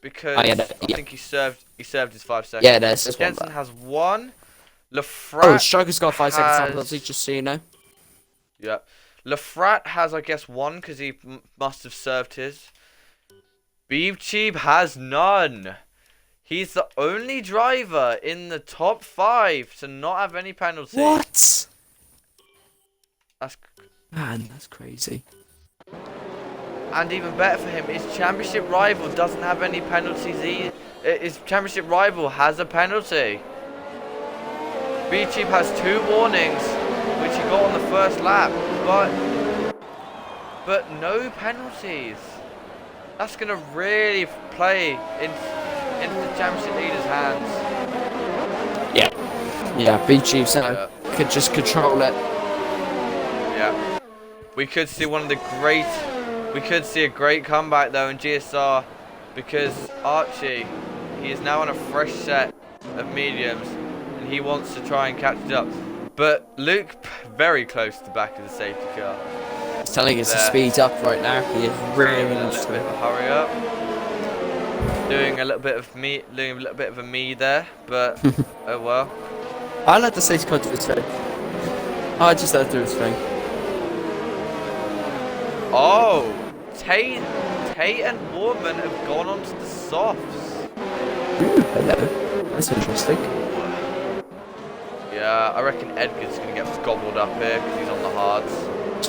because I think he served his 5 seconds. Yeah, there's one. Jensen has 1. Lafrat. Oh, Striker's got 5 seconds on penalty, just so you know. Yeah. Lafrat has, I guess, 1 because he must have served his. Beebcheeb has none. He's the only driver in the top 5 to not have any penalties. What? That's... Man, that's crazy. And even better for him, his championship rival doesn't have any penalties. His championship rival has a penalty. Beebcheeb has 2 warnings, which he got on the first lap, but no penalties. That's gonna really play into the championship leader's hands. Yeah, Beebcheeb could just control it. Yeah. We could see a great comeback though in GSR, because Archie, he is now on a fresh set of mediums and he wants to try and catch it up. But Luke very close to the back of the safety car. He's telling us to speed up right now. He is really a little bit of a hurry up. Doing a little bit of a me there, but oh well. I let the safety car do its thing. I just let it do its thing. Oh, Tate and Warman have gone onto the softs. Ooh, hello. That's interesting. Yeah, I reckon Edgar's gonna get gobbled up here because he's on the hards.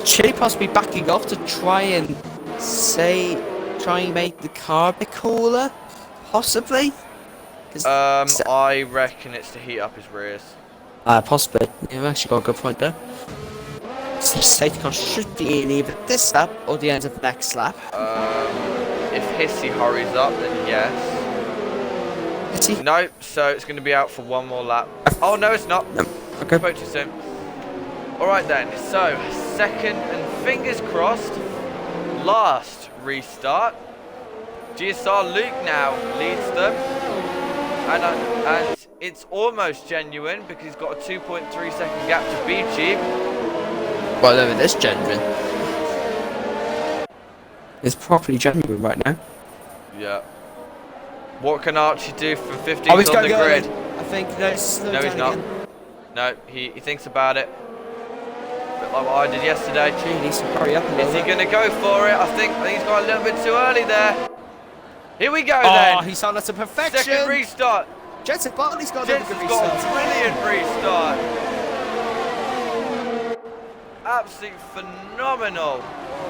Chile possibly backing off to try and make the car a bit cooler, possibly. I reckon it's to heat up his rears. Possibly. You've actually got a good point there. So safety car should be in either this lap or the end of the next lap. If Hissy hurries up, then yes. Hissy? No, so it's going to be out for 1 more lap. Oh, no, it's not. No. Okay. Spoke too soon. Alright then, so, second and fingers crossed, last restart. GSR Luke now leads them. And it's almost genuine because he's got a 2.3 second gap to Beebcheeb. Well, over this genuine. It's properly genuine right now. Yeah. What can Archie do from 15th on the grid? I think no, he's not. Again. No, he thinks about it. Bit like what I did yesterday. Gee, he needs to hurry up a little bit. Is he going to go for it? I think he's got a little bit too early there. Here we go then. Oh, he's on to perfection. Second restart. Jensen Bartley's got a brilliant restart. Absolutely phenomenal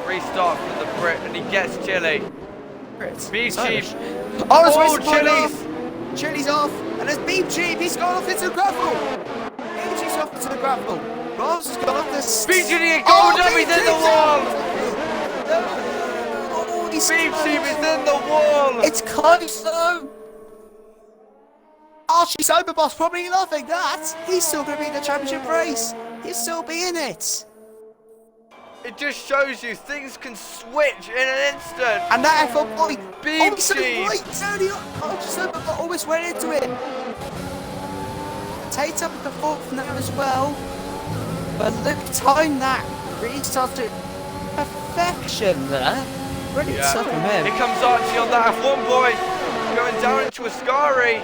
restart from the Brit, and he gets Chile. Beebcheeb. Oh, Chile's. Chile's off, and there's Beebcheeb. He's gone off into the gravel. Beebcheeb's off into the gravel. Ross has gone off this. Beebcheeb gold up, he's in the wall. Beebcheeb is in the wall. It's close though. Archie's Overboss probably loving that. He's still going to be in the championship race. He'll still be in it. It just shows you things can switch in an instant. And that F1 boy, Beebcheeb. Archie's Overboss always went into it. Tate up at the 4th now as well. But look, time that restart to perfection there. Brilliant stuff from him. Here comes Archie on that F1 boy. Going down into Ascari.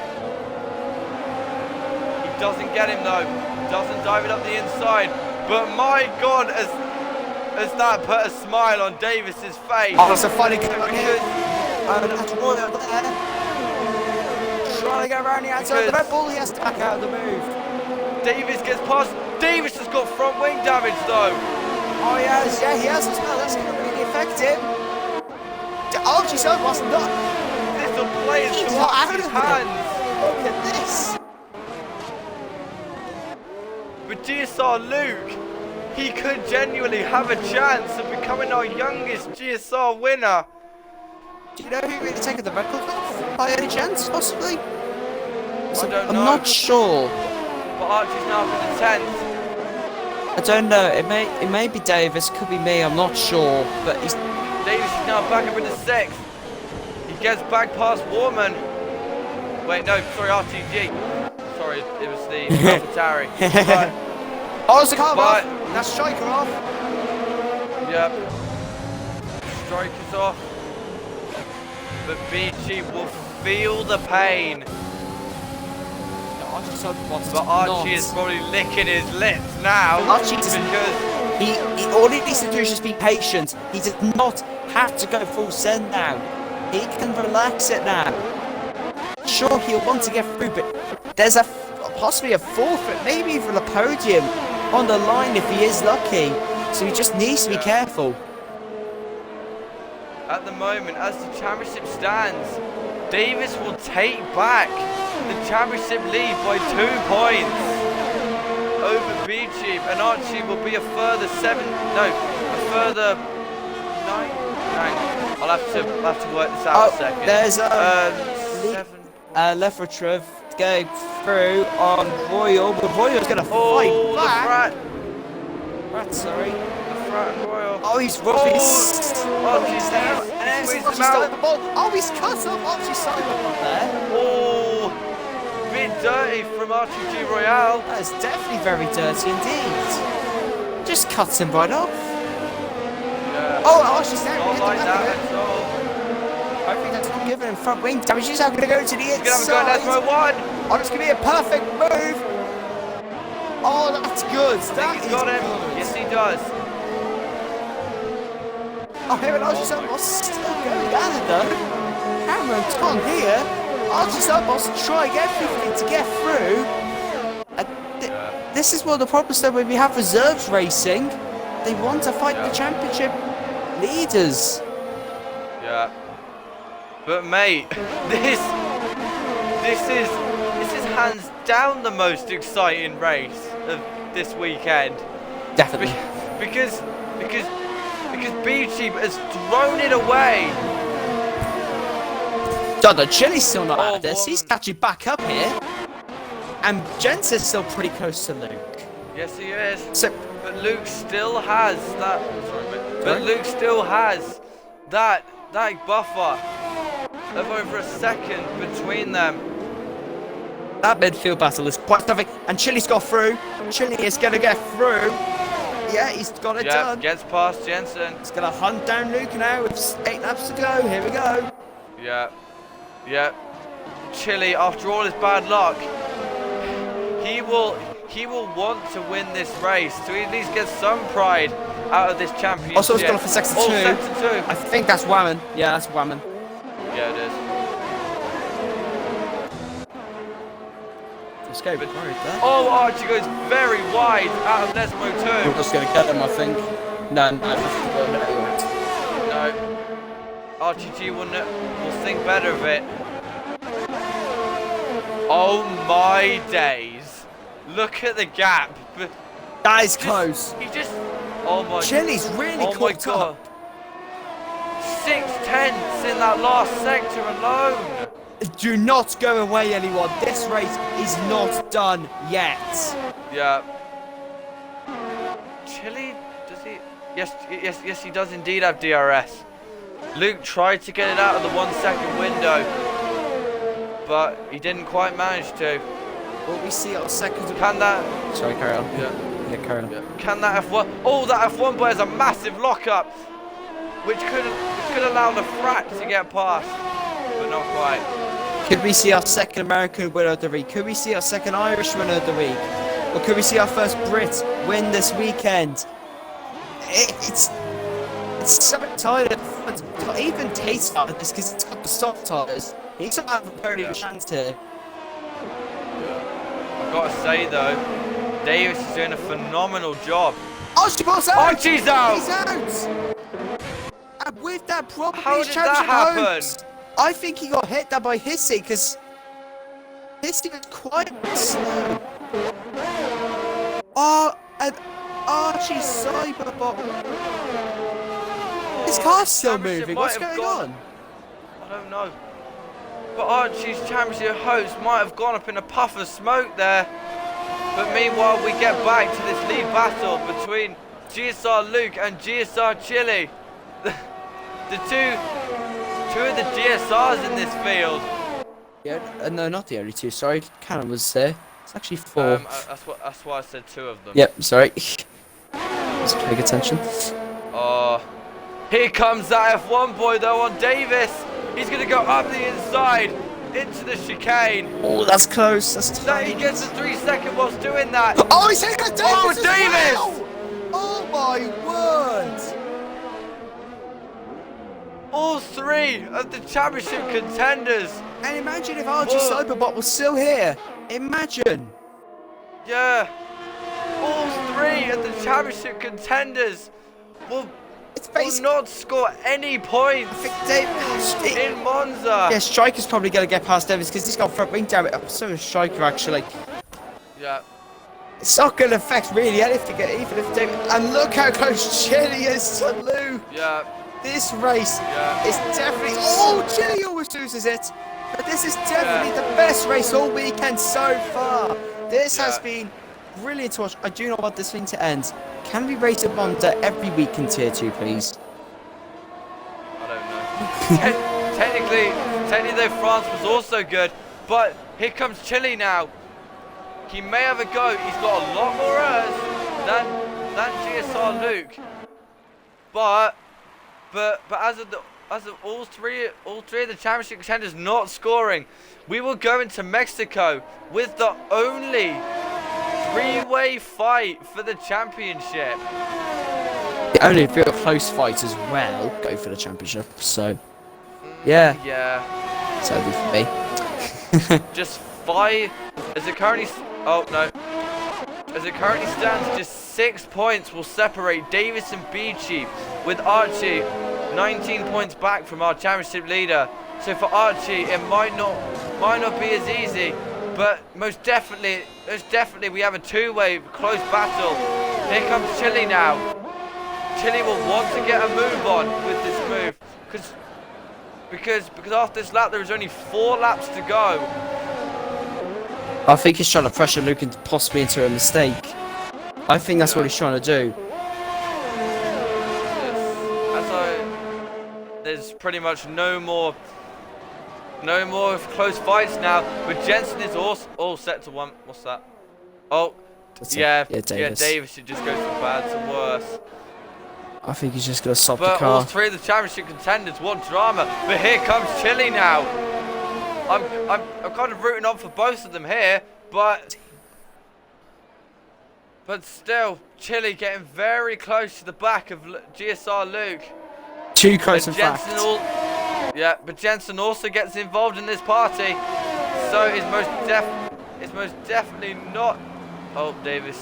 He doesn't get him though. Doesn't dive it up the inside. But my God, as that put a smile on Davis's face. Oh, that's a funny game here. That's Royal there. Trying to get around the outside of the Red Bull. He has to back out of the move. Davis gets past. Davis has got front wing damage though. Oh, he has. Yeah, he has as well. That's going to really affect him. Archie's almost not. This will play into Archie's hands. Look at this. But GSR Luke, he could genuinely have a chance of becoming our youngest GSR winner. Do you know who really taken the record off? By any chance, possibly? I don't know. I'm not sure. But Archie's now up in the 10th. I don't know. It may be Davis. Could be me. I'm not sure. But he's. Davis is now back up in the 6th. He gets back past Warman. Wait, no, sorry, RTG. Sorry, it was the Alphatari. Oh, it's the car but, off. That's striker off. Yep. Striker's off. But BG will feel the pain. But Archie is probably licking his lips now. Archie does because he all he needs to do is just be patient. He does not have to go full send now. He can relax it now. Sure, he'll want to get through, but there's possibly a forfeit, maybe even a podium on the line if he is lucky. So he just needs to be careful. At the moment, as the championship stands, Davis will take back the championship lead by 2 points over B-Tube, and Archie will be a further 9. I'll have to work this out a second. There's 7. Lefrotrov going through on Royal, but Royal's going to fight back. Rat, sorry. The Frat Royal. Oh, he's robbing. Archie's down. Oh, he's cut off Archie's Cyberpunk there. Oh, bit dirty from R2G Royale. That is definitely very dirty indeed. Just cuts him right off. Yeah. Oh, Archie's down. Not like that at all. I think that's not giving him front wing damage. He's now going to go to the inside. He's going to have a go at Nesmo 1. Oh, it's going to be a perfect move. Oh, that's good. He's got him. Yes, he does. Oh, here and Archie's almost still going at it though. Cameron Tom here. Archie's almost trying everything to get through. This is one of the problems though when we have reserves racing. They want to fight the championship leaders. Yeah. But mate, this is hands down the most exciting race of this weekend. Definitely. Because B-Cheap has thrown it away. Dada Chili's still not out of this. Warman. He's catching back up here. And Jens is still pretty close to Luke. Yes, he is. So, But Luke still has that. Sorry, mate. But Sorry? Luke still has that buffer of over a second between them. that midfield battle is quite tough. And Chili's got through. Chili is going to get through. Yeah, he's got it Yeah, done. gets past Jensen. He's going to hunt down Luke now with 8 laps to go. Here we go. Yeah. Yeah. Chili, after all his bad luck, he will want to win this race to at least get some pride out of this championship. Also, it's gone for sector 2. Sector 2. I think that's Whammon. Yeah, that's Whammon. Yeah, it is. Let's go. Oh, Archie goes very wide out of Nesmo We're 2. just going to get him, I think. No. No. Archie G will think better of it. Oh my days. Look at the gap. That is close. He just... Oh my... Chili's really Oh my caught god. up. 6/10 in that last sector alone. Do not go away, anyone. This race is not done yet. Yeah. Chili, does he? Yes, he does indeed have DRS. Luke tried to get it out of the 1 second window, but he didn't quite manage to. Will we see our second? Can that? Sorry, carry on. Yeah. Yeah, carry on. Yeah. Can that F1? Oh, that F1 boy has a massive lockup, which could allow the Frat to get past, but not quite. Could we see our second American winner of the week? Could we see our second Irish winner of the week? Or could we see our first Brit win this weekend? It's so exciting. Even Tate's started this because it's got the soft tires. He's not having a podium chance here. I've got to say though, Davis is doing a phenomenal job. Archie's out! Archie's out! He's out! And with that problem, How his did that happen? hopes. I think he got hit down by Hissy because Hissy was quite slow. Oh, and Archie Cyberbot. His car's still moving. What's going on? I don't know. But Archie's championship hopes might have gone up in a puff of smoke there. But meanwhile, we get back to this lead battle between GSR Luke and GSR Chili. The two of the GSRs in this field. Yeah, no, not the only two. Sorry, Cannon was there. It's actually 4. That's why I said 2 of them. Yep, sorry. Just paying attention. Oh, here comes that F1 boy though on Davis. He's gonna go up the inside into the chicane. Oh, that's close. That's So tight. he gets a 3-second whilst doing that. Oh, he's hitting a Davis! Oh, as Davis! well! Oh my word! All 3 of the championship contenders. And imagine if RG Whoa. Cyberbot was still here. Imagine. Yeah. All 3 of the championship contenders will not score any points in Monza. Yeah, Striker's probably going to get past Davis because he's got front wing damage. So is Striker actually. Yeah. It's not going to affect really anything, even if Davis. And look how close Chili is to Luke. Yeah. This race is definitely. Oh, Chili always loses it. But this is definitely the best race all weekend so far. This has been brilliant to watch. I do not want this thing to end. Can we race at Monza every week in Tier 2, please? I don't know. Technically though, France was also good, but here comes Chile now. He may have a go. He's got a lot more errors than GSR Luke, but as of all three of the championship contenders not scoring, we will go into Mexico with the only 3-way fight for the championship. Only a real close fight as well. Go for the championship. So, yeah. Yeah. So it'll be for me. Just 5. As it currently. Oh no. As it currently stands, just 6 points will separate Davis and Beachy, with Archie 19 points back from our championship leader. So for Archie, it might not be as easy, but most definitely we have a 2-way close battle. Here comes Chile now. Chile will want to get a move on with this move, because after this lap there is only 4 laps to go. I think he's trying to pressure Luke into possibly into a mistake. I think that's what he's trying to do. There's pretty much no more close fights now. But Jensen is all set to 1. What's that? Oh, Davis. It just goes from bad to worse. I think he's just gonna stop the But car. all 3 of the championship contenders want drama. But here comes Chile now. I'm kind of rooting on for both of them here, but still, Chile getting very close to the back of GSR Luke. Too close in fact. But Jensen also gets involved in this party, so it's most definitely not. Oh, Davis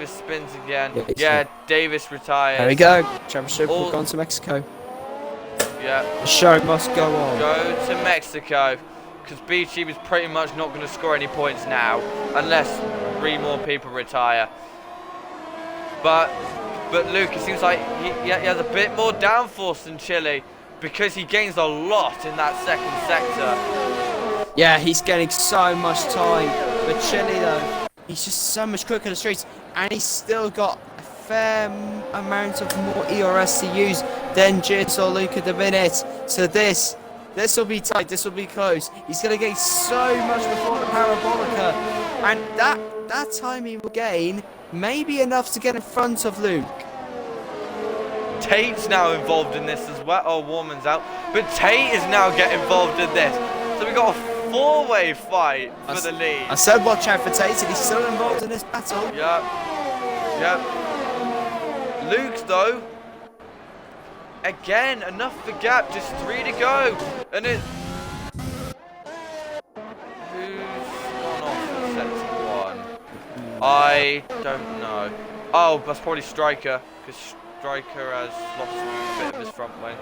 spins again. Yeah, Davis retires. There we go. Championship will go on to Mexico. Yeah. The show must go on. Go to Mexico, because Beachy is pretty much not going to score any points now, unless 3 more people retire. But Luke, it seems like he has a bit more downforce than Chile, because he gains a lot in that second sector. Yeah, he's getting so much time. But Chile, though, he's just so much quicker in the streets, and he's still got a fair amount of more ERS to use than GSR Luke at the minute. So this will be tight. This will be close. He's going to gain so much before the Parabolica, and that time he will gain may be enough to get in front of Luke. Tate's now involved in this as well. Oh, Warman's out. But Tate is now getting involved in this. So we got a 4-way fight for the lead. I said watch out for Tate, and he's still involved in this battle. Yep. Luke, though, again, enough for gap. Just 3 to go. And it... Who's gone off in sector 1? I don't know. Oh, that's probably Striker, because Striker has lost a bit of his front wing.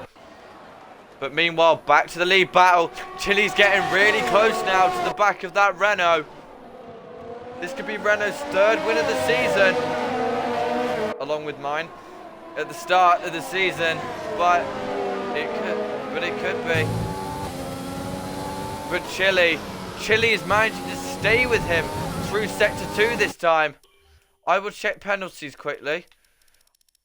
But meanwhile, back to the lead battle. Chile's getting really close now to the back of that Renault. This could be Renault's 3rd win of the season. A along with mine at the start of the season, but it could be. But Chile is managing to stay with him through sector 2 this time. I will check penalties quickly.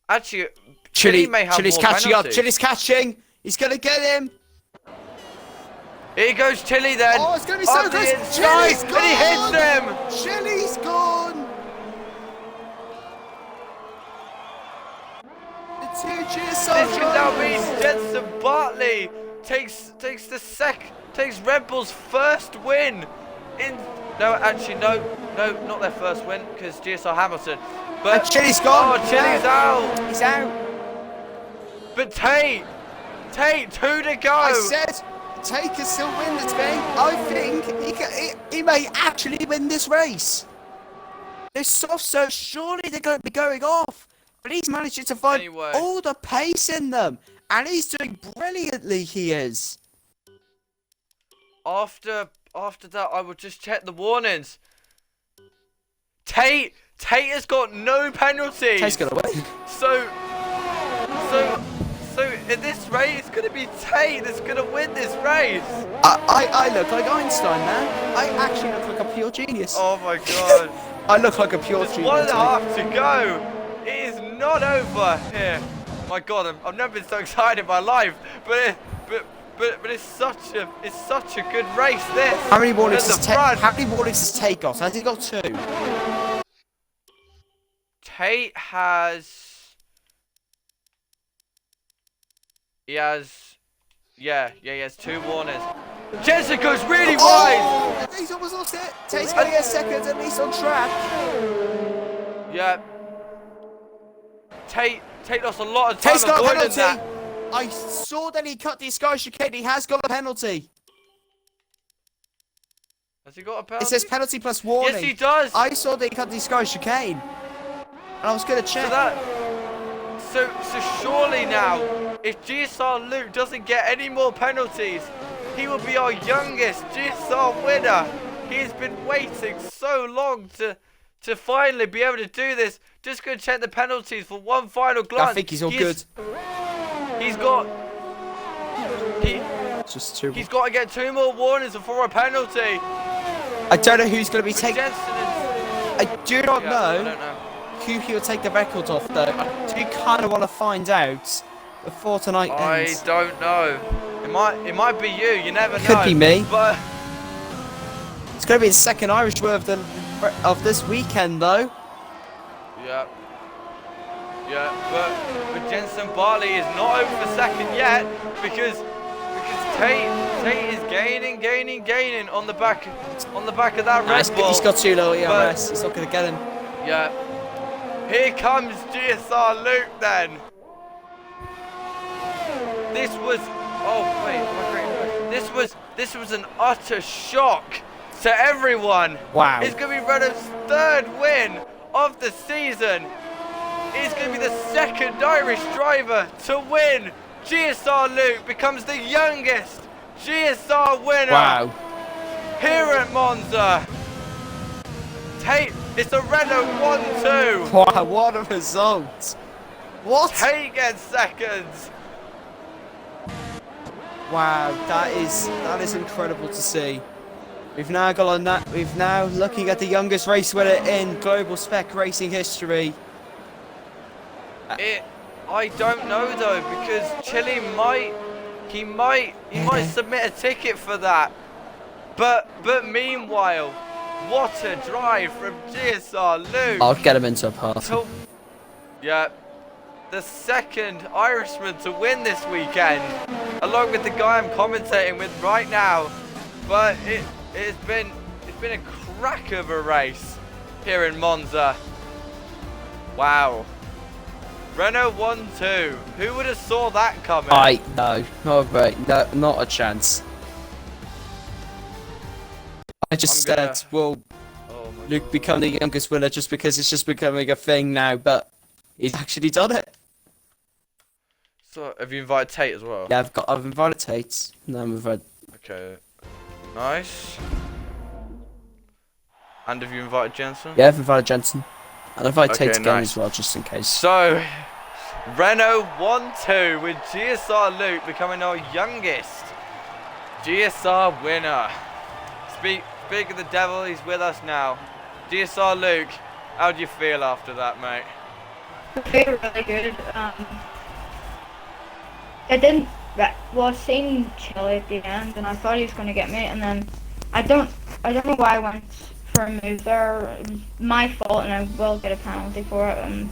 Actually, Chile may have Chile's more catching penalties. up. Chile's catching. He's gonna get him. Here goes Chile then. Oh, it's gonna be so close. Chile's gone. And he hits him. Chile's gone. The two GSR This can now be drivers. Jensen Bartley takes Red Bull's first win in. No, actually, no, not their first win because GSR Hamilton. But And Chile's gone. Oh, Chile's out. He's out. But Tate, 2 to go. I said, Tate can still win this game. I think he may actually win this race. They're soft, so surely they're going to be going off. But he's managing to find Anyway. all the pace in them. And he's doing brilliantly, he is. After that, I will just check the warnings. Tate has got no penalties. Tate's going to win. So in this race, it's going to be Tate that's going to win this race. I look like Einstein now. I actually look like a pure genius. Oh my god. I look like a pure There's genius. 1.5 to go. It is not over here. My god, I've never been so excited in my life. But it's such a good race. This. How many warnings at does the front. How many warnings does Tate got? Has he got 2? Tate has. He has 2 warnings. Jensen goes really wide. Oh, he's almost lost it. Tate's going to get seconds at least on track. Yeah. Tate lost a lot of time Tate's got a avoiding penalty. that. I saw that he cut the Sky chicane. He has got a penalty. Has he got a penalty? It says penalty plus warning. Yes, he does. I saw that he cut the Sky chicane. And I was going to check. So surely now, if GSR Luke doesn't get any more penalties, he will be our youngest GSR winner. He has been waiting so long to finally be able to do this. Just going to check the penalties for one final glance. I think he's all good. He's got Just 2. he's got to get 2 more warnings before a penalty. I don't know who's going to be taking. Jensen is, I do not I know don't know. who he'll take the record off, though. I do kind of want to find out before tonight ends. I don't know. It might be you. You never know. Could be me. But It's going to be the second Irish win of this weekend, though. yeah. But Jensen Bartley is not over for second yet because Tate is gaining on the back of that Red Bull. He's got 2 low ERS. He's not going to get him. Yeah. Here comes GSR Luke then. This was this was an utter shock to everyone. Wow. It's going to be Renault's 3rd win of the season. It's going to be the 2nd Irish driver to win. GSR Luke becomes the youngest GSR winner. Wow. Here at Monza. Tate, it's a Renault 1-2. Wow, what a result. What? Tate gets seconds. Wow, that is incredible to see. We've now got on that. We've now looking at the youngest race winner in global spec racing history. I don't know though because Chile might submit a ticket for that. But meanwhile, what a drive from GSR Luke. I'll get him into a party. Yeah, the 2nd Irishman to win this weekend, along with the guy I'm commentating with right now. But it's been a crack of a race here in Monza. Wow. Renault 1-2. Who would have saw that coming? No, not a chance. I just said, well, Luke become the youngest winner just because it's just becoming a thing now, but he's actually done it. So, have you invited Tate as well? Yeah, I've invited Tate. No, I'm invited. Okay. Nice. And have you invited Jensen? Yeah, I've invited Jensen. And if I take Okay, again nice. as well, just in case. So, Renault 1-2 with GSR Luke becoming our youngest GSR winner. Speak of the devil, he's with us now. GSR Luke, how do you feel after that, mate? I feel really good. I didn't. Well, I seen Chile at the end, and I thought he was going to get me, and then I don't know why I went for a move there. It was my fault, and I will get a penalty for it. And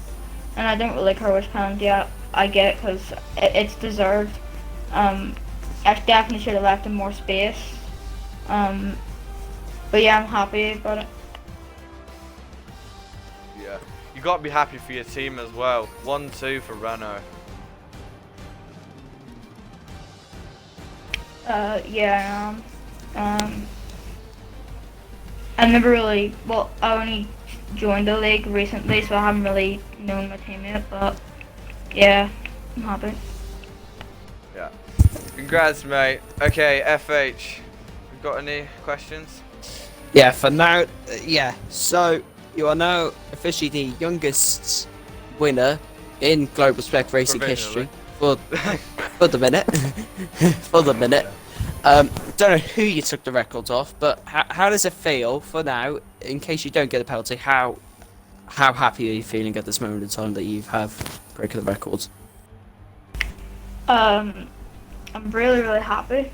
I don't really care which penalty I get because it's deserved. I definitely should have left him more space. But yeah, I'm happy about it. Yeah, you got to be happy for your team as well. 1-2 for Renault. Yeah, I never really, well, I only joined the league recently, so I haven't really known my team yet, but yeah, I'm happy. Yeah. Congrats, mate. Okay, FH, we've got any questions? Yeah, for now, yeah. So, you are now officially the youngest winner in Global Spec Racing history for the minute. For the minute. Don't know who you took the records off, but how does it feel for now, in case you don't get a penalty, how happy are you feeling at this moment in time that you have broken the records? I'm really, really happy.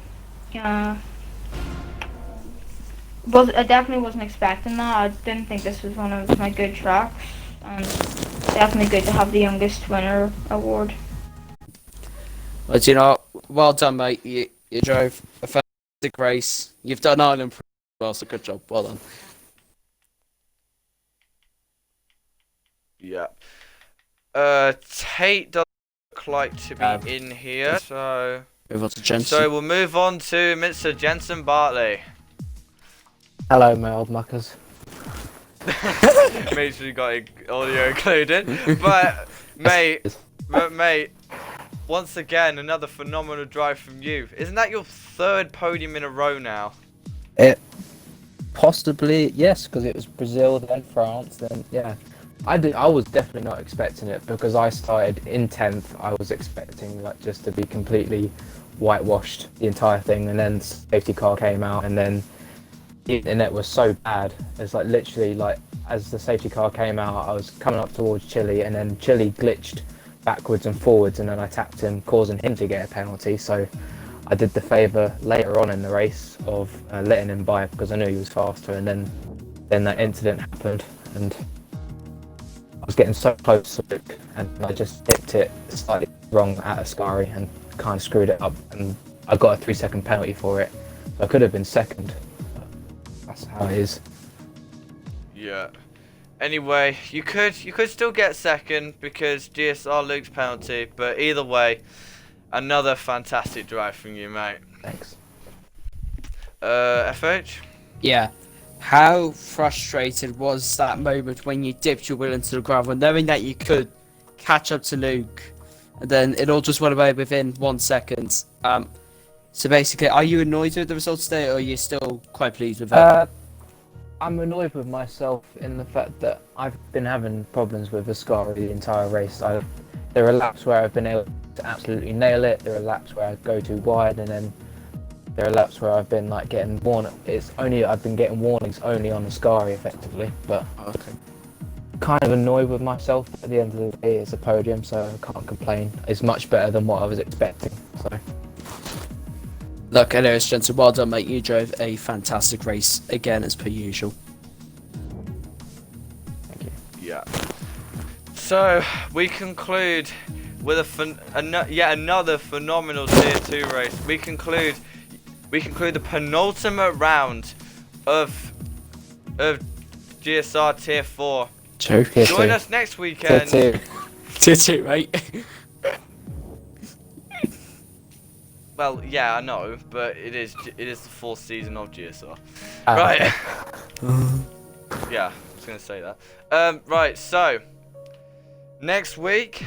Well, I definitely wasn't expecting that. I didn't think this was one of my good tracks, and definitely good to have the youngest winner award. But you know, well done, mate. You drove a fantastic race. You've done Ireland Prix as well, so good job. Well done. Yeah. Tate doesn't look like to be in here, so Move on to Jensen. so we'll move on to Mr. Jensen Bartley. Hello, my old muckers. Make sure you got audio included. But mate, once again, another phenomenal drive from you. Isn't that your third podium in a row now? It possibly, yes, because it was Brazil, then France, then yeah. I was definitely not expecting it because I started in 10th. I was expecting like just to be completely whitewashed the entire thing, and then the safety car came out, and then the internet was so bad. It's like literally like as the safety car came out, I was coming up towards Chile, and then Chile glitched backwards and forwards, and then I tapped him, causing him to get a penalty. So I did the favour later on in the race of letting him by because I knew he was faster, and then that incident happened, and I was getting so close to Luke, and I just dipped it slightly wrong at Ascari and kind of screwed it up, and I got a 3-second penalty for it. So I could have been second. That's how it is. Yeah. Anyway, you could still get second because GSR Luke's penalty, but either way, another fantastic drive from you, mate. Thanks. FH? Yeah. How frustrated was that moment when you dipped your wheel into the gravel, knowing that you could catch up to Luke, and then it all just went away within 1 second? So basically, are you annoyed with the results today, or are you still quite pleased with it? I'm annoyed with myself in the fact that I've been having problems with Ascari the entire race. There are laps where I've been able to absolutely nail it. There are laps where I go too wide, and then there are laps where I've been like getting I've been getting warnings only on Ascari effectively. But Okay. kind of annoyed with myself. At the end of the day, it's a podium, so I can't complain. It's much better than what I was expecting. So. Look, anyways, Jensen, well done, mate. You drove a fantastic race again, as per usual. Thank you. Yeah. So we conclude with yet another phenomenal Tier 2 race. We conclude the penultimate round of GSR Tier 4. Two. Join us next weekend. Tier 2, mate. Well, yeah, I know, but it is the 4th season of GSR. Ah, Right. okay. Yeah, I was gonna say that. Right. So next week,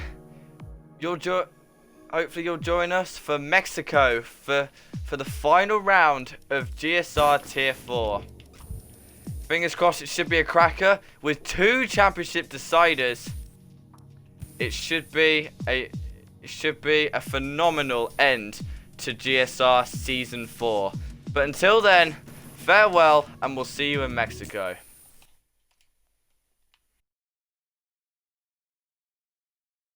hopefully you'll join us for Mexico for the final round of GSR Tier 4. Fingers crossed, it should be a cracker with 2 championship deciders. It should be a phenomenal end to GSR Season 4. But until then, farewell, and we'll see you in Mexico.